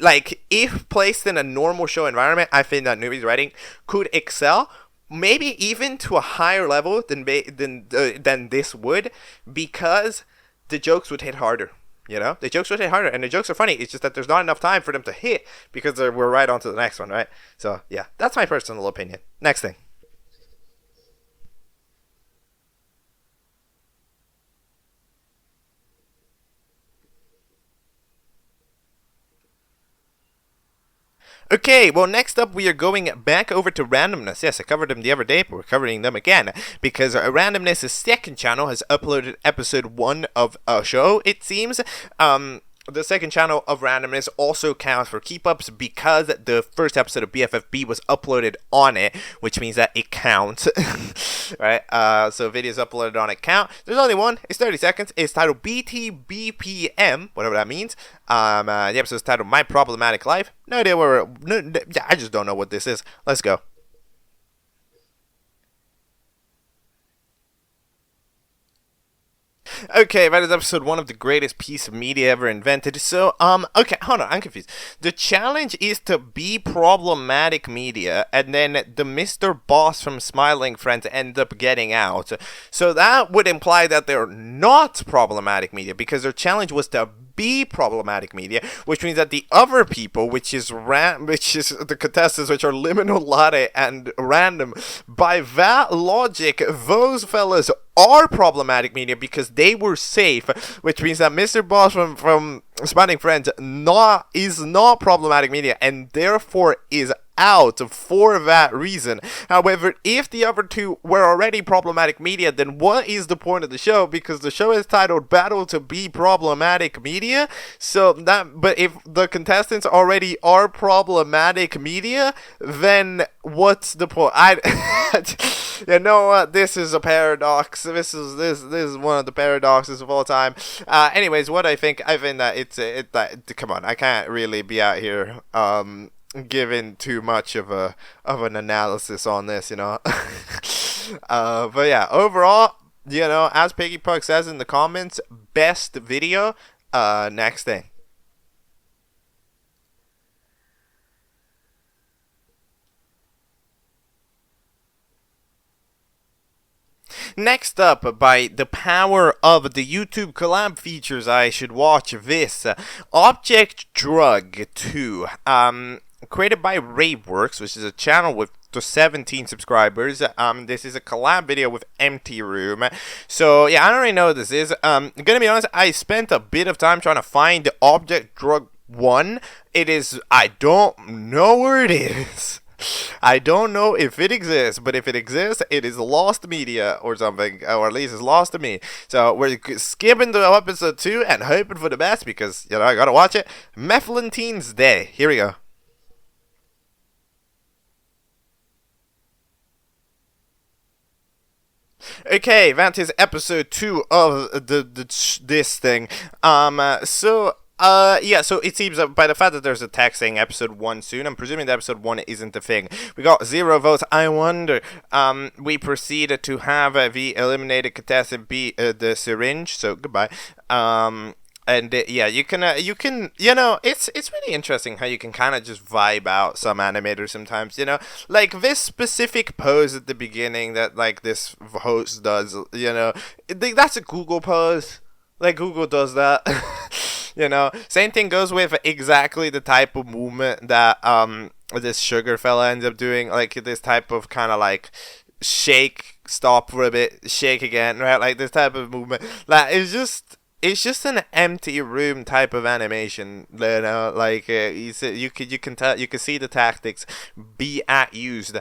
A: like, if placed in a normal show environment, I think that Newbie's writing could excel. Maybe even to a higher level than this would, because the jokes would hit harder. You know, the jokes would hit harder, and the jokes are funny. It's just that there's not enough time for them to hit, because we're right on to the next one, right? So yeah, that's my personal opinion. Next thing. Okay, well, next up we are going back over to randomness. Yes, I covered them the other day, but we're covering them again, because randomness' second channel has uploaded episode 1 of a show, it seems. The second channel of randomness also counts for keep-ups, because the first episode of BFFB was uploaded on it, which means that it counts. Right? So videos uploaded on it count. There's only one. It's 30 seconds. It's titled BTBPM, whatever that means. The episode is titled My Problematic Life. No idea where. I just don't know what this is. Let's go. Okay, that is episode 1 of the greatest piece of media ever invented. So, okay, hold on, I'm confused. The challenge is to be problematic media, and then the Mr. Boss from Smiling Friends end up getting out. So that would imply that they're not problematic media, because their challenge was to be problematic media, which means that the other people, which is the contestants, which are LiminalLatte and Random, by that logic, those fellas are problematic media because they were safe, which means that Mr. Boss from Smiling Friends is not problematic media and therefore is out for that reason. However, if the other two were already problematic media, then what is the point of the show? Because the show is titled Battle to Be Problematic Media. But if the contestants already are problematic media, then what's the point? You know what? This is a paradox. This is one of the paradoxes of all time. Anyways, what I think that come on, I can't really be out here given too much of an analysis on this, you know. But yeah, overall, you know, as Piggy Puck says in the comments, best video. Next thing. Next up, by the power of the YouTube collab features, I should watch this. Object Drug 2. Created by Raveworks, which is a channel with 17 subscribers. This is a collab video with Empty Room. So yeah, I don't really know what this is. Gonna be honest, I spent a bit of time trying to find the Object Drug 1. I don't know where it is. I don't know if it exists, but if it exists, it is lost media or something, or at least it's lost to me. So we're skipping to episode 2 and hoping for the best because, you know, I gotta watch it. Methlentine's Day. Here we go. Okay, that is episode 2 of this thing. So it seems that by the fact that there's a text saying episode 1 soon, I'm presuming that episode 1 isn't a thing. We got 0 votes. I wonder. We proceeded to have the eliminated contestant be the syringe. So goodbye. Yeah, you can, you know, it's really interesting how you can kind of just vibe out some animators sometimes, you know, like this specific pose at the beginning that, like, this host does, you know, that's a Google pose, like, Google does that, you know, same thing goes with exactly the type of movement that, this sugar fella ends up doing, like, this type of kind of, like, shake, stop for a bit, shake again, right, like, this type of movement, like, it's just an empty room type of animation, you know, like you can see the tactics be used.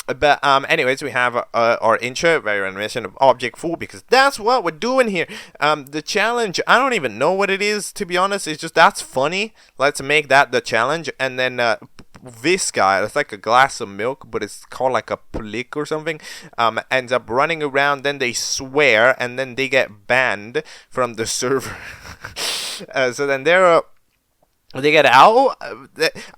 A: But anyways, we have our intro, very animation of Object Fool, because that's what we're doing here. The challenge, I don't even know what it is, to be honest. It's just that's funny. Let's make that the challenge, and then this guy, it's like a glass of milk, but it's called like a plick or something, ends up running around, then they swear, and then they get banned from the server. So then they get out.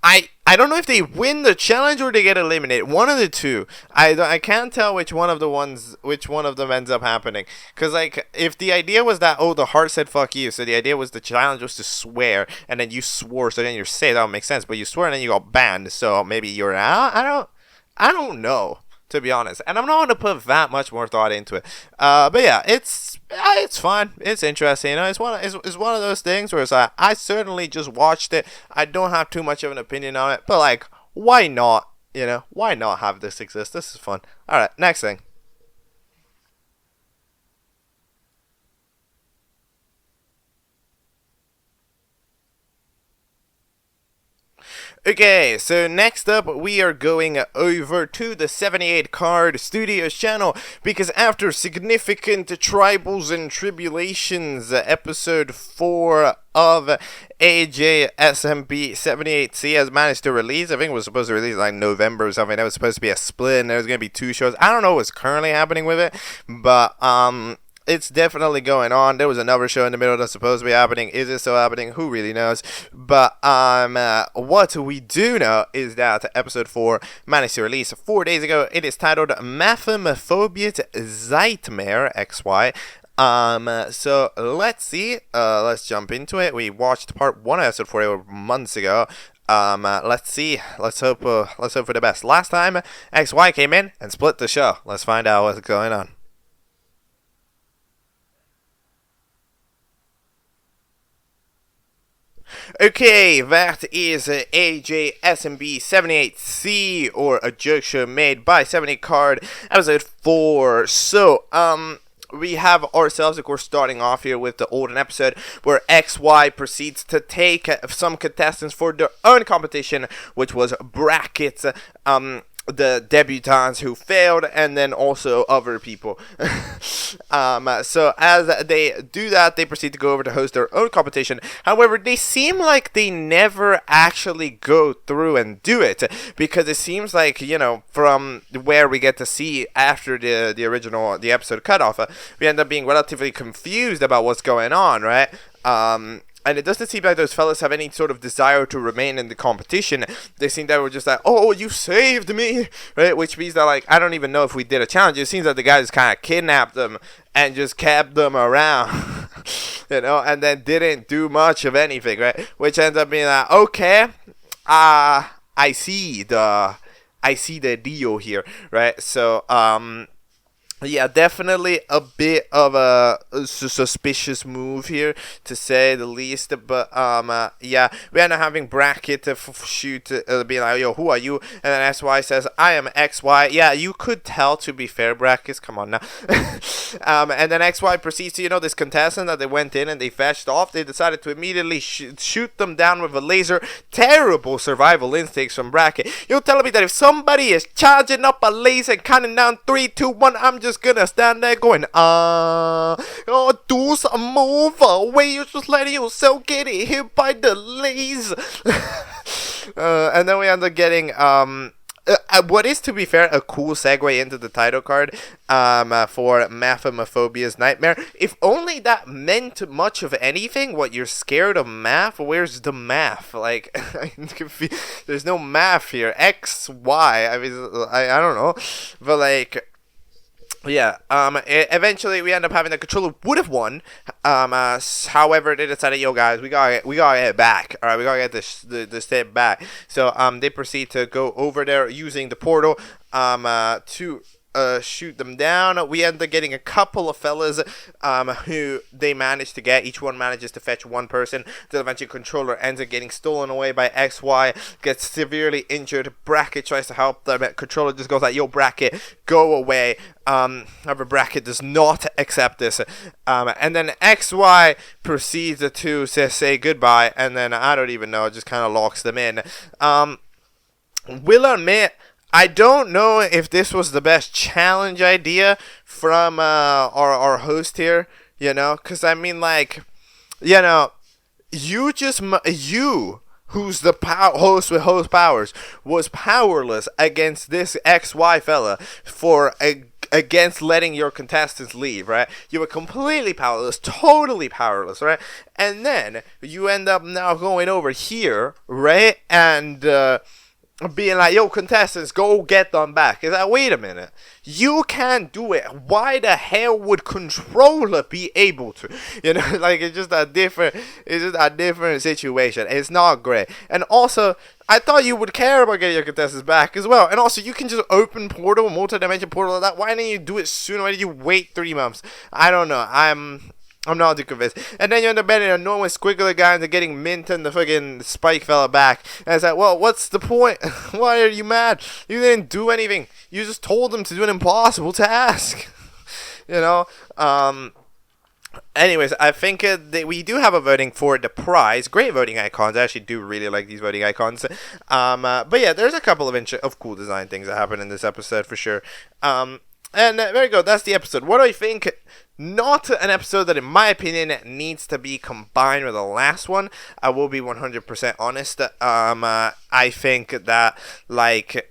A: I don't know if they win the challenge or they get eliminated. One of the two. I can't tell which one of them ends up happening. Cause like if the idea was that the heart said fuck you, so the idea was the challenge was to swear, and then you swore, so then you're safe. That would make sense. But you swear and then you got banned, so maybe you're out. I don't know, to be honest, and I'm not gonna put that much more thought into it. But yeah, it's fun. It's interesting. You know, it's one of those things where it's like I certainly just watched it. I don't have too much of an opinion on it, but like, why not? You know, why not have this exist? This is fun. All right, next thing. Okay, so next up we are going over to the 78 Card Studios channel, because after significant tribals and tribulations, episode 4 of AJSMB78C has managed to release. I think it was supposed to release like November or something. That was supposed to be a split, and there was going to be 2 shows. I don't know what's currently happening with it, but it's definitely going on. There was another show in the middle that's supposed to be happening. Is it still happening? Who really knows? But what we do know is that episode 4 managed to release 4 days ago. It is titled Mathemaphobia XYghtmare XY. So let's see. Let's jump into it. We watched part 1 episode 4 months ago. Let's see. Let's hope for the best. Last time, XY came in and split the show. Let's find out what's going on. Okay, that is AJSMB78C, or a joke show made by 70 Card, episode 4. So, we have ourselves, of course, starting off here with the olden episode where XY proceeds to take some contestants for their own competition, which was brackets, the debutantes who failed, and then also other people. So as they do that, they proceed to go over to host their own competition. However, they seem like they never actually go through and do it, because it seems like, you know, from where we get to see after the episode cutoff, we end up being relatively confused about what's going on, right? And it doesn't seem like those fellas have any sort of desire to remain in the competition. They seem that we're just like, oh, you saved me, right? Which means that, like, I don't even know if we did a challenge. It seems like the guy just kind of kidnapped them and just kept them around, you know, and then didn't do much of anything, right? Which ends up being like, okay, I see the deal here, right? So, yeah, definitely a bit of a suspicious move here, to say the least. But yeah, we end up having Bracket to shoot, be like, yo, who are you? And then SY says, I am XY. Yeah, you could tell, to be fair, Brackets. Come on now. And then XY proceeds to, you know, this contestant that they went in and they fetched off. They decided to immediately shoot them down with a laser. Terrible survival instincts from Bracket. You're telling me that if somebody is charging up a laser and counting down 3, 2, 1, I'm just gonna stand there going, do some move away, you're just letting yourself get hit by the laser. And then we end up getting what is, to be fair, a cool segue into the title card for Mathemaphobia's Nightmare. If only that meant much of anything. What, you're scared of math? Where's the math? Like, I'm confused. There's no math here. X, Y, I mean, I don't know. But, like, yeah, eventually we end up having the controller would have won. However, they decided, yo guys, we gotta get it back. All right, we gotta get this tape back. So they proceed to go over there using the portal to shoot them down. We end up getting a couple of fellas who they managed to get. Each one manages to fetch one person. The eventually controller ends up getting stolen away by XY, gets severely injured. Bracket tries to help them. Controller just goes like, yo, Bracket, go away. However, Bracket does not accept this. And then XY proceeds to say goodbye, and then I don't even know, just kind of locks them in. Will admit, I don't know if this was the best challenge idea from our host here, you know, because I mean, like, you know, you who's the host with host powers, was powerless against this XY fella against letting your contestants leave, right? You were completely powerless, totally powerless, right? And then you end up now going over here, right? And being like, yo, contestants, go get them back. It's like, wait a minute, you can't do it. Why the hell would controller be able to? You know, like, it's just a different situation. It's not great. And also, I thought you would care about getting your contestants back as well. And also, you can just open portal, multi-dimension portal like that. Why didn't you do it sooner? Why did you wait 3 months? I don't know. I'm not too convinced. And then you end up betting a normal squiggler guy into getting Mint and the fucking Spike fella back. And it's like, well, what's the point? Why are you mad? You didn't do anything. You just told them to do an impossible task. You know? Anyways, I think we do have a voting for the prize. Great voting icons. I actually do really like these voting icons. But yeah, there's a couple of cool design things that happen in this episode for sure. And there you go. That's the episode. What do I think? Not an episode that, in my opinion, needs to be combined with the last one. I will be 100% honest. I think that, like,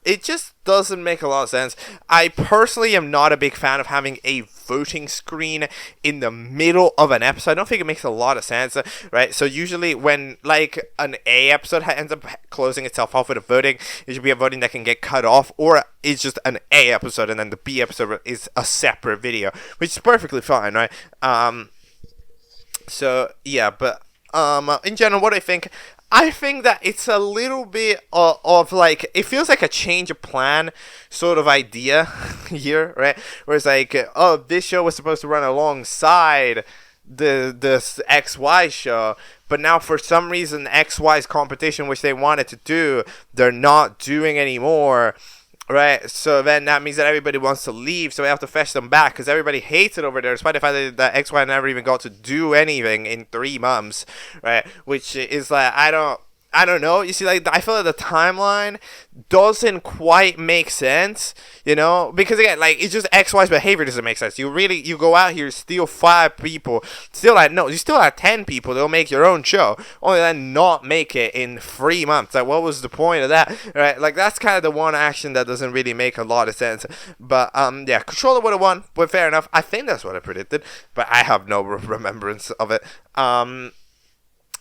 A: it just doesn't make a lot of sense. I personally am not a big fan of having a voting screen in the middle of an episode. I don't think it makes a lot of sense, right? So usually when like an A episode ends up closing itself off with a voting, it should be a voting that can get cut off, or it's just an A episode and then the B episode is a separate video, which is perfectly fine, right? So yeah, but in general, what I think that it's a little bit of like, it feels like a change of plan sort of idea here, right? Where it's like, oh, this show was supposed to run alongside this XY show, but now for some reason XY's competition, which they wanted to do, they're not doing anymore. Right, so then that means that everybody wants to leave, so we have to fetch them back because everybody hates it over there, despite the fact that XY never even got to do anything in 3 months, right? Which is like, I don't know. You see, like, I feel like the timeline doesn't quite make sense, you know? Because, again, like, it's just XY's behavior doesn't make sense. You go out here, steal 5 people, you still have 10 people, they'll make your own show, only then not make it in 3 months. Like, what was the point of that, right? Like, that's kind of the one action that doesn't really make a lot of sense. But, yeah, Controller would have won, but fair enough. I think that's what I predicted, but I have no remembrance of it.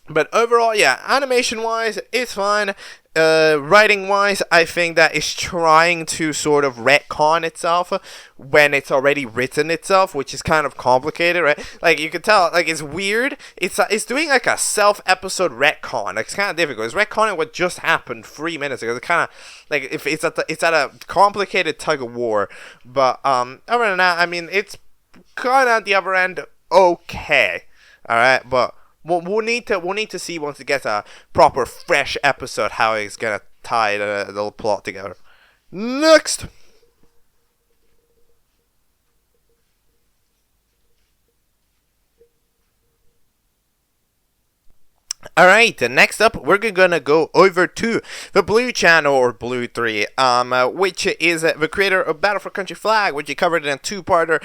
A: But overall, yeah, animation-wise, it's fine. Writing-wise, I think that it's trying to sort of retcon itself when it's already written itself, which is kind of complicated, right? Like, you can tell, like, it's weird. It's doing, like, a self-episode retcon. Like, it's kind of difficult. It's retconning what just happened 3 minutes ago. It's kind of, like, if it's at a complicated tug-of-war. But, other than that, I mean, it's kind of at the other end okay. Alright, but we'll need to see once it gets a proper fresh episode how it's gonna tie the little plot together. Next. Alright, next up, we're gonna go over to the Blue channel, or Blue 3, which is the creator of Battle for Country Flag, which he covered in a 2-parter,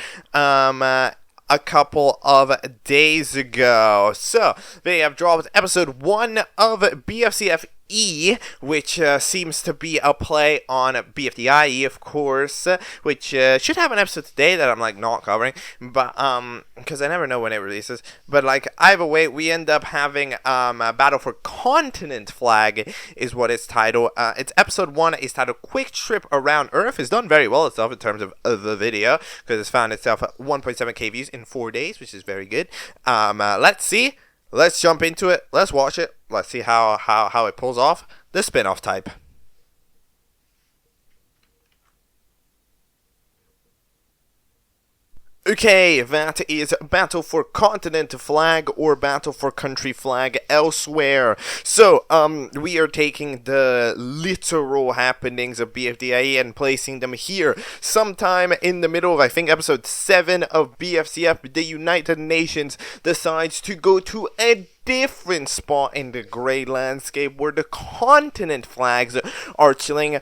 A: a couple of days ago. So, they have dropped episode 1 of BFCFE, which seems to be a play on BFDIE, of course, which should have an episode today that I'm, like, not covering, but, because I never know when it releases, but, like, either way, we end up having a Battle for Continent Flag, is what it's titled. Its episode 1 is titled Quick Trip Around Earth. It's done very well itself in terms of the video, because it's found itself at 1.7k views in 4 days, which is very good. Let's see. Let's jump into it. Let's watch it. Let's see how it pulls off the spin-off type. Okay, that is Battle for Continent Flag or Battle for Country Flag elsewhere. So, we are taking the literal happenings of BFDIE and placing them here. Sometime in the middle of, I think, episode 7 of BFCF, the United Nations decides to go to a different spot in the gray landscape where the continent flags are chilling,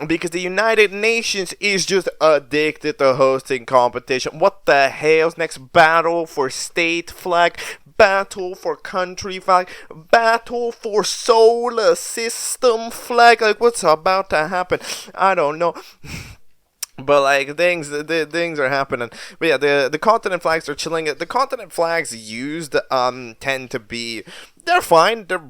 A: because the United Nations is just addicted to hosting competition. What the hell's next? Battle for state flag, battle for country flag, battle for solar system flag. Like, what's about to happen? I don't know. But, like, things are happening. But yeah, the continent flags are chilling. The continent flags used tend to be, they're fine. They're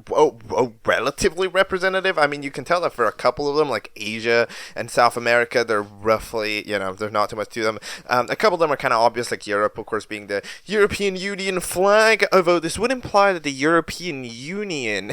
A: relatively representative. I mean, you can tell that for a couple of them, like Asia and South America, they're roughly, you know, there's not too much to them. A couple of them are kind of obvious, like Europe, of course, being the European Union flag. Although this would imply that the European Union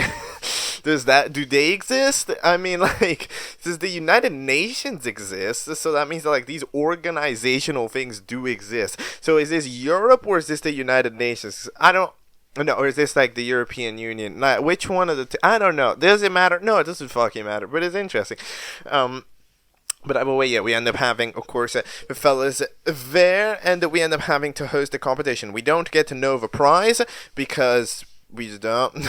A: do they exist? I mean, like, does the United Nations exist? So that means that, like, these organizational things do exist. So is this Europe or is this the United Nations? I don't know. Or is this, like, the European Union? Like, which one of the two? I don't know. Does it matter? No, it doesn't fucking matter, but it's interesting. But either way, yeah, we end up having, of course, the fellas there, and we end up having to host the competition. We don't get to know the prize because we just don't.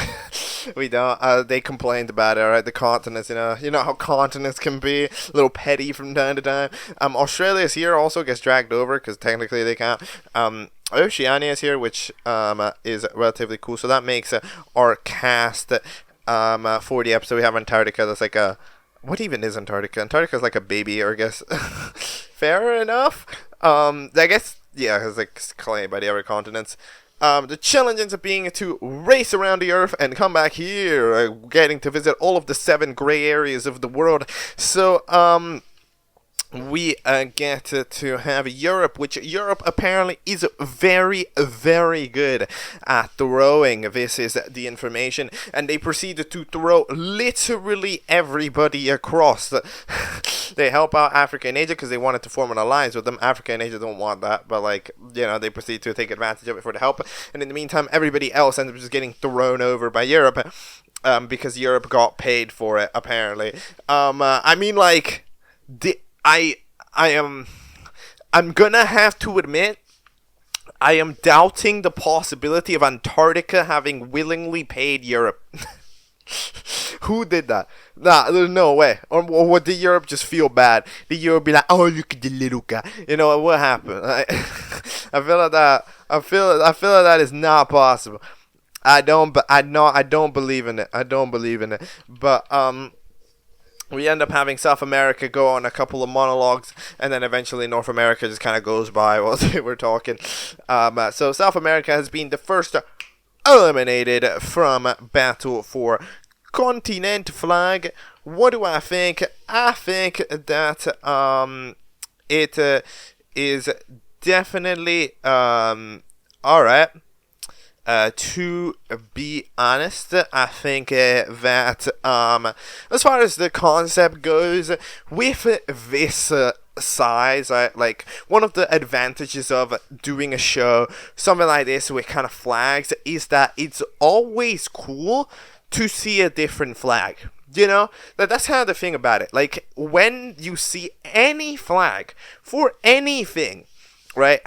A: We don't. They complained about it, alright? The continents, you know how continents can be a little petty from time to time. Australia's here, also gets dragged over because technically they can't. Oceania is here, which is relatively cool. So that makes our cast for the episode. We have Antarctica. That's like a what even is Antarctica? Antarctica is like a baby, or I guess. Fair enough. I guess, yeah, it's like claimed by the other continents. The challenge ends up being to race around the Earth and come back here, getting to visit all of the 7 gray areas of the world. So, we get to have Europe, which Europe apparently is very, very good at throwing. This is the information, and they proceed to throw literally everybody across. They help out Africa and Asia because they wanted to form an alliance with them. Africa and Asia don't want that, but like, you know, they proceed to take advantage of it for the help, and in the meantime, everybody else ends up just getting thrown over by Europe, because Europe got paid for it, apparently. I mean, like, I'm gonna have to admit, I am doubting the possibility of Antarctica having willingly paid Europe. Who did that? Nah, there's no way. Or did Europe just feel bad? Did Europe be like, oh, look at the little guy? You know, what happened? I feel like that. I feel like that is not possible. I don't believe in it. I don't believe in it. But, we end up having South America go on a couple of monologues, and then eventually North America just kind of goes by while they were talking. So South America has been the first eliminated from Battle for Continent Flag. What do I think? I think that it is definitely alright. To be honest, I think that as far as the concept goes, with this size, like, one of the advantages of doing a show, something like this with kind of flags, is that it's always cool to see a different flag. You know, that's kind of the thing about it. Like, when you see any flag for anything, right,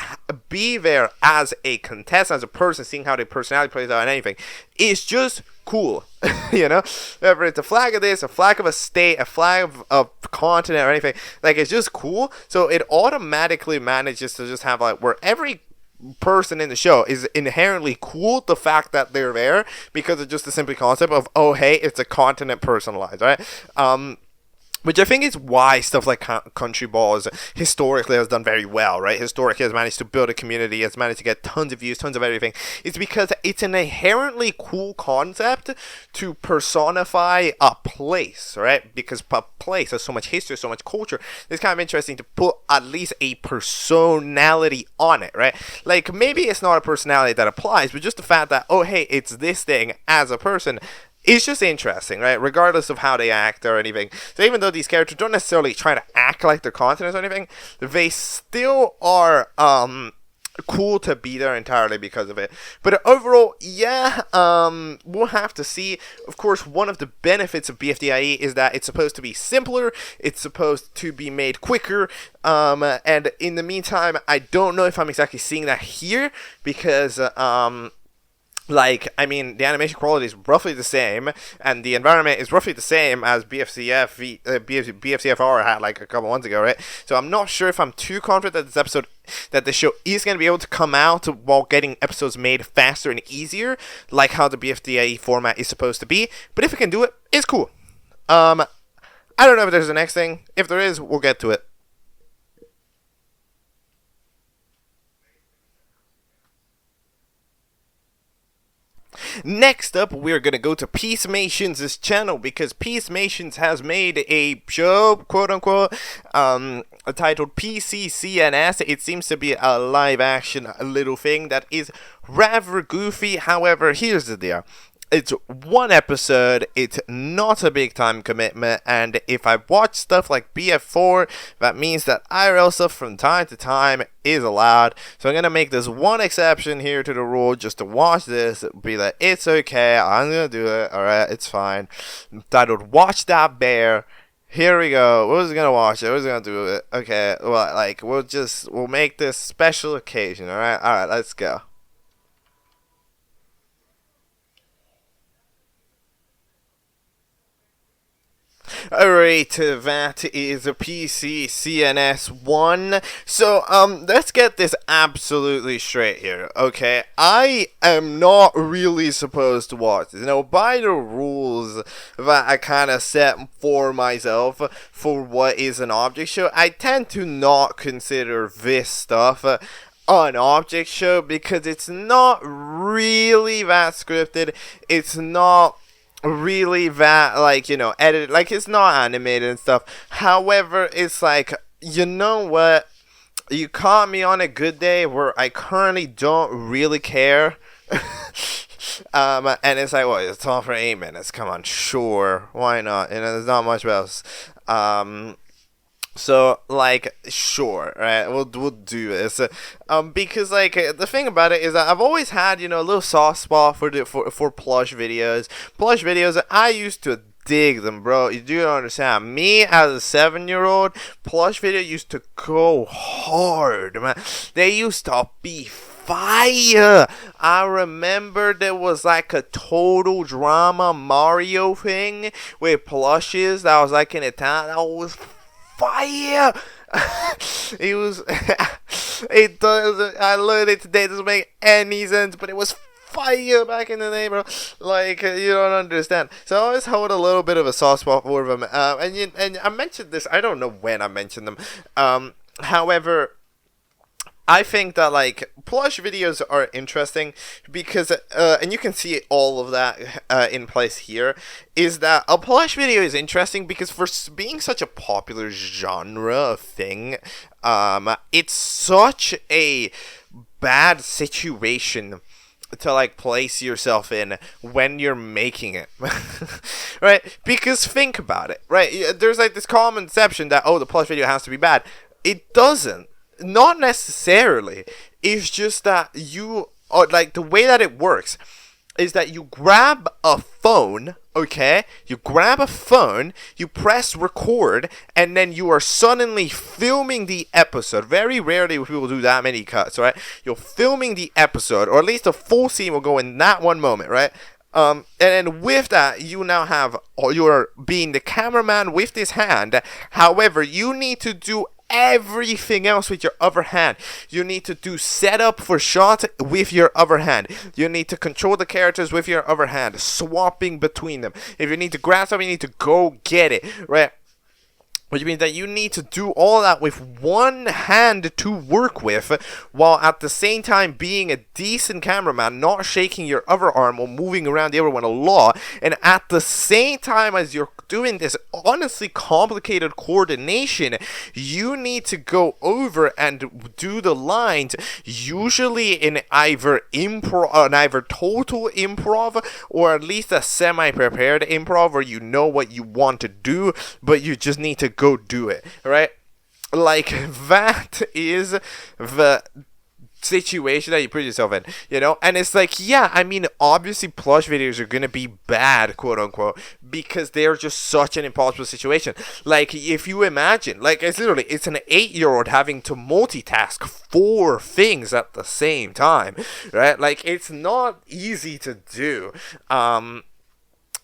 A: be there as a contestant, as a person, seeing how their personality plays out and anything, it's just cool. You know, whether it's a flag of this, a flag of a state, a flag of a continent or anything, like, it's just cool. So it automatically manages to just have, like, where every person in the show is inherently cool, the fact that they're there, because of just the simple concept of, oh, hey, it's a continent personalized, right? Which I think is why stuff like Country Balls historically has done very well, right? Historically has managed to build a community, has managed to get tons of views, tons of everything. It's because it's an inherently cool concept to personify a place, right? Because a place has so much history, so much culture. It's kind of interesting to put at least a personality on it, right? Like, maybe it's not a personality that applies, but just the fact that, oh, hey, it's this thing as a person, it's just interesting, right? Regardless of how they act or anything. So even though these characters don't necessarily try to act like they're continents or anything, they still are cool to be there entirely because of it. But overall, yeah, we'll have to see. Of course, one of the benefits of BFDIE is that it's supposed to be simpler. It's supposed to be made quicker. And in the meantime, I don't know if I'm exactly seeing that here because like, I mean, the animation quality is roughly the same, and the environment is roughly the same as BFCFR had like a couple months ago, right? So I'm not sure if I'm too confident that the show is going to be able to come out while getting episodes made faster and easier, like how the BFDIE format is supposed to be. But if it can do it, it's cool. I don't know if there's the next thing. If there is, we'll get to it. Next up, we're gonna go to PeaceMation's channel because PeaceMations has made a show, quote unquote, titled PCCNS. It seems to be a live action little thing that is rather goofy. However, here's the deal. It's one episode, it's not a big time commitment, and if I watch stuff like BF4, that means that IRL stuff from time to time is allowed. So I'm going to make this one exception here to the rule just to watch this, be like, it's okay, I'm going to do it, alright, it's fine. Titled Watch That Bear. Here we go. We're just going to watch it, we're just going to do it. Okay, well, like, we'll make this special occasion, alright? Alright, let's go. Alright, that is a PCCNS 1. So, let's get this absolutely straight here, okay? I am not really supposed to watch this. You know, by the rules that I kind of set for myself for what is an object show, I tend to not consider this stuff an object show because it's not really that scripted. It's not really that, like, you know, edited. Like, it's not animated and stuff. However, it's like, you know what? You caught me on a good day where I currently don't really care. And it's like, well, it's all for 8 minutes. Come on, sure. Why not? You know, there's not much else. So, like, sure, right, we'll do this, because, like, the thing about it is that I've always had, you know, a little soft spot for plush videos. Plush videos, I used to dig them, bro. You do understand, me as a 7-year-old, plush video used to go hard, man. They used to be fire. I remember there was like a total drama Mario thing with plushes that was like in a town that was fire. It was it does, I learned it today, it doesn't make any sense, but it was fire back in the day, bro. Like, you don't understand. So I always hold a little bit of a soft spot for them, and I mentioned this, I don't know when I mentioned them, however, I think that, like, plush videos are interesting because, and you can see all of that in place here, is that a plush video is interesting because for being such a popular genre thing, it's such a bad situation to, like, place yourself in when you're making it. Right? Because think about it, right? There's, like, this common conception that, oh, the plush video has to be bad. It doesn't. Not necessarily. It's just that you, or like, the way that it works is that you grab a phone, okay? You grab a phone, you press record, and then you are suddenly filming the episode. Very rarely will people do that many cuts, right? You're filming the episode, or at least a full scene will go in that one moment, right? And then with that, you now have, or you're being the cameraman with this hand. However, you need to do everything else with your other hand. You need to do setup for shot with your other hand. You need to control the characters with your other hand, swapping between them. If you need to grab something, you need to go get it, right? Which means that you need to do all that with one hand to work with, while at the same time being a decent cameraman, not shaking your other arm or moving around the other one a lot. And at the same time as you're doing this honestly complicated coordination, you need to go over and do the lines, usually in either total improv, or at least a semi-prepared improv where you know what you want to do, but you just need to go do it, right? Like, that is the situation that you put yourself in, you know? And it's like, yeah, I mean, obviously plush videos are gonna be bad, quote unquote, because they're just such an impossible situation. Like, if you imagine, like, it's literally, it's an 8-year-old having to multitask 4 things at the same time, right? Like, it's not easy to do.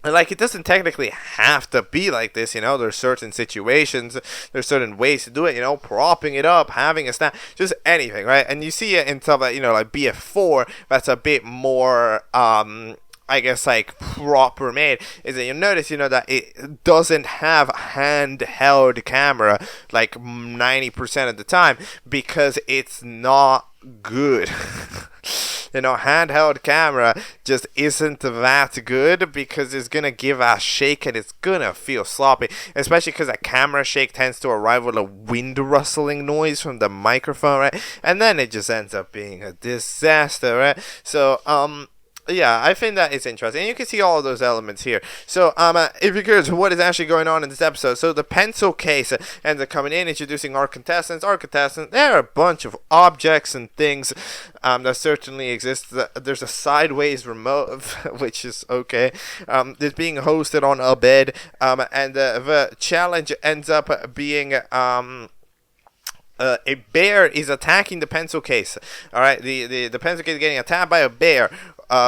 A: Like, it doesn't technically have to be like this, you know. There's certain situations, there's certain ways to do it, you know, propping it up, having a snap, just anything, right? And you see it in stuff like, you know, like BF4, that's a bit more, I guess, like, proper made, is that you notice, you know, that it doesn't have handheld camera, like, 90% of the time, because it's not good. You know, handheld camera just isn't that good because it's gonna give a shake and it's gonna feel sloppy, especially because a camera shake tends to arrive with a wind rustling noise from the microphone, right? And then it just ends up being a disaster, right? So, yeah, I think that is interesting. And you can see all of those elements here. So, if you're curious what is actually going on in this episode, so the pencil case ends up coming in, introducing our contestants. Our contestants, there are a bunch of objects and things that certainly exist. There's a sideways remote, which is okay. It's being hosted on a bed, and the challenge ends up being, a bear is attacking the pencil case. All right, the pencil case is getting attacked by a bear,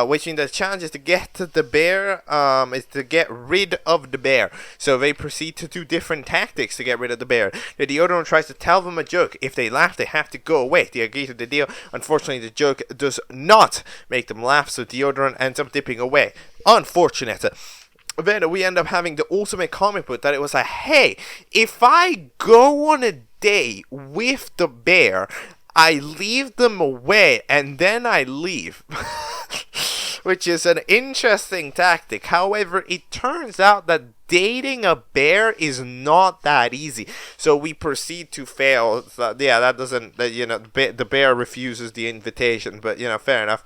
A: which means the challenge is to get the bear, is to get rid of the bear. So they proceed to do different tactics to get rid of the bear. The deodorant tries to tell them a joke. If they laugh, they have to go away. They agree to the deal. Unfortunately, the joke does not make them laugh, so deodorant ends up dipping away. Unfortunate. Then we end up having the ultimate comic book that it was like, hey, if I go on a date with the bear, I leave them away and then I leave. Which is an interesting tactic. However, it turns out that dating a bear is not that easy. So we proceed to fail. Yeah, that doesn't, the bear refuses the invitation, but, fair enough.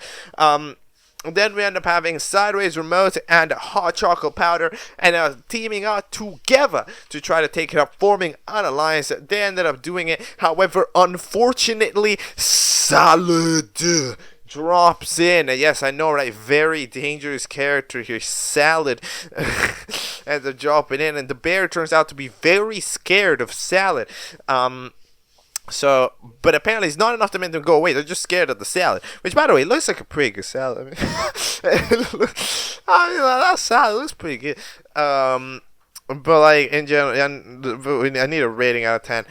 A: Then we end up having Sideways Remote and Hot Chocolate Powder and teaming up together to try to take it up, forming an alliance. They ended up doing it. However, unfortunately, Salad drops in. Yes, I know, right? Very dangerous character here. Salad ends up dropping in, and the bear turns out to be very scared of Salad. So, but apparently it's not enough to make them go away. They're just scared of the salad. Which, by the way, looks like a pretty good salad. That salad looks pretty good. But, like, in general, I need a rating out of 10.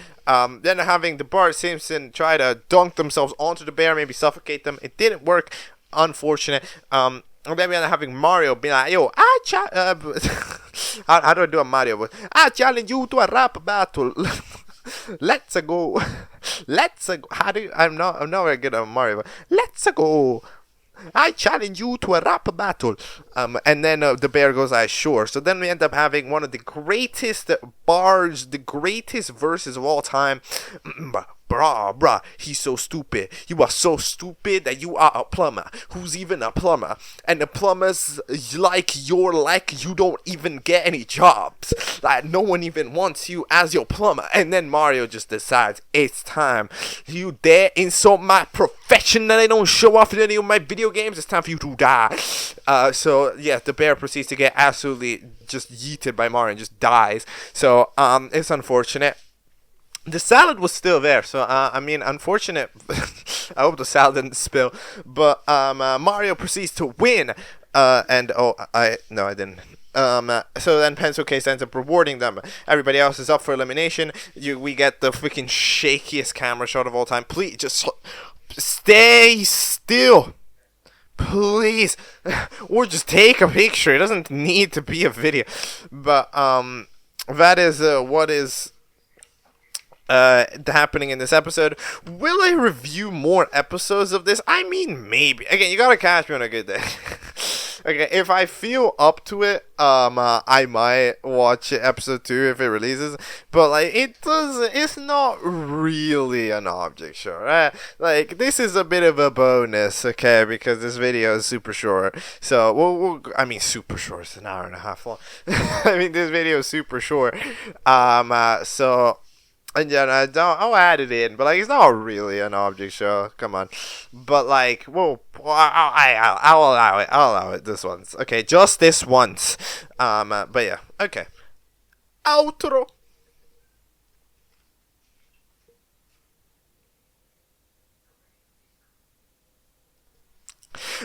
A: Then having the Bart Simpson try to dunk themselves onto the bear, maybe suffocate them. It didn't work. Unfortunate. And then we end up having Mario be like, yo, how do I do a Mario voice? I challenge you to a rap battle. Let's go. Let's go. I'm not very good at Mario. Let's go. I challenge you to a rap battle. And then the bear goes, sure. So then we end up having one of the greatest bars, the greatest verses of all time. Bruh, he's so stupid. You are so stupid that you are a plumber. Who's even a plumber? And the plumbers like you don't even get any jobs. Like, no one even wants you as your plumber. And then Mario just decides, it's time. You dare insult my profession that I don't show off in any of my video games? It's time for you to die. So, yeah, the bear proceeds to get absolutely just yeeted by Mario and just dies. So, it's unfortunate. The salad was still there, so, unfortunate. I hope the salad didn't spill. But, Mario proceeds to win. No, I didn't. So then Pencil Case ends up rewarding them. Everybody else is up for elimination. We get the freaking shakiest camera shot of all time. Please, just stay still. Please. Or just take a picture. It doesn't need to be a video. But, that is, what is happening in this episode. Will I review more episodes of this? I mean, maybe. Again, you gotta catch me on a good day. Okay, if I feel up to it, I might watch episode 2 if it releases. But, like, it's not really an object show, right? Like, this is a bit of a bonus, okay, because this video is super short. So, super short. It's an hour and a half long. This video is super short. And yeah, I'll add it in, but, like, it's not really an object show. Come on. But, like, I'll allow it this once. Okay, just this once. But yeah, okay. Outro.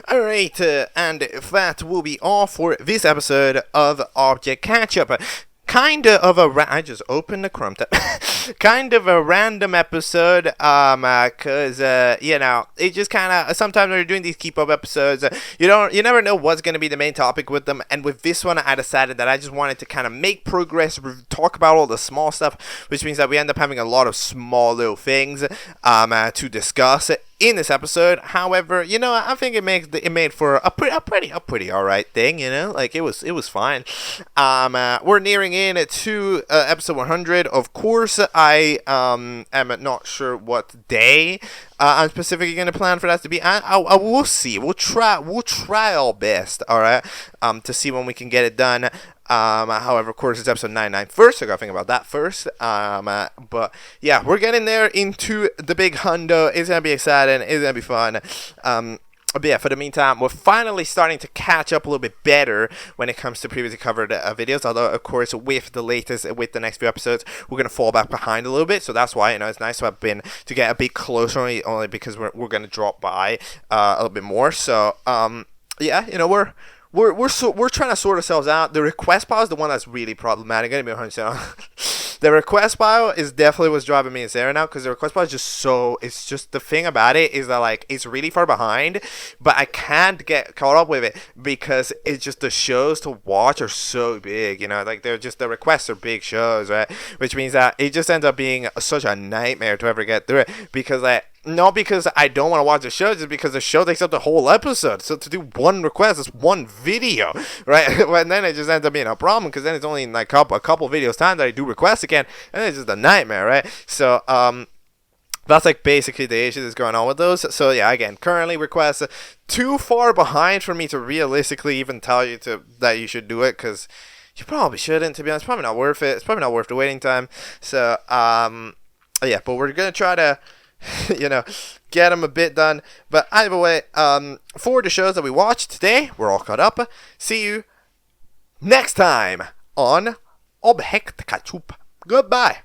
A: Alright, and that will be all for this episode of Object Catchup. Kind of a I just opened the Chrome tab. Kind of a random episode, cause it just kind of, sometimes when you're doing these keep up episodes, you never know what's gonna be the main topic with them. And with this one, I decided that I just wanted to kind of make progress, talk about all the small stuff, which means that we end up having a lot of small little things, to discuss in this episode. However, I think it made for a pretty alright thing, like it was fine. We're nearing in to episode 100. Of course, I am not sure what day I'm specifically going to plan for that to be. I will see. We'll try our best, alright, to see when we can get it done. However, of course, it's episode 99 first, so I gotta think about that first. But yeah, we're getting there into the big hundo. It's gonna be exciting. It's gonna be fun. but yeah, for the meantime, we're finally starting to catch up a little bit better when it comes to previously covered videos. Although, of course, with the latest, with the next few episodes, we're gonna fall back behind a little bit. So that's why it's nice to have been to get a bit closer, only because we're gonna drop by a little bit more. So yeah, we're trying to sort ourselves out. The request pile is the one that's really problematic. I'm gonna be 100%. The request pile is definitely what's driving me insane now, because the request pile is just so. It's just the thing about it is that like it's really far behind, but I can't get caught up with it because it's just the shows to watch are so big. Like they're just the requests are big shows, right? Which means that it just ends up being such a nightmare to ever get through it because not because I don't want to watch the show, just because the show takes up the whole episode. So to do one request is one video, right? And then it just ends up being a problem because then it's only in like a couple videos time that I do requests again, and it's just a nightmare, right? So that's like basically the issue that's going on with those. So yeah, again, currently requests too far behind for me to realistically even tell you that you should do it, because you probably shouldn't. To be honest, it's probably not worth it. It's probably not worth the waiting time. So yeah, but we're gonna try to get them a bit done. But either way, for the shows that we watched today, we're all caught up. See you next time on Catchup. Goodbye.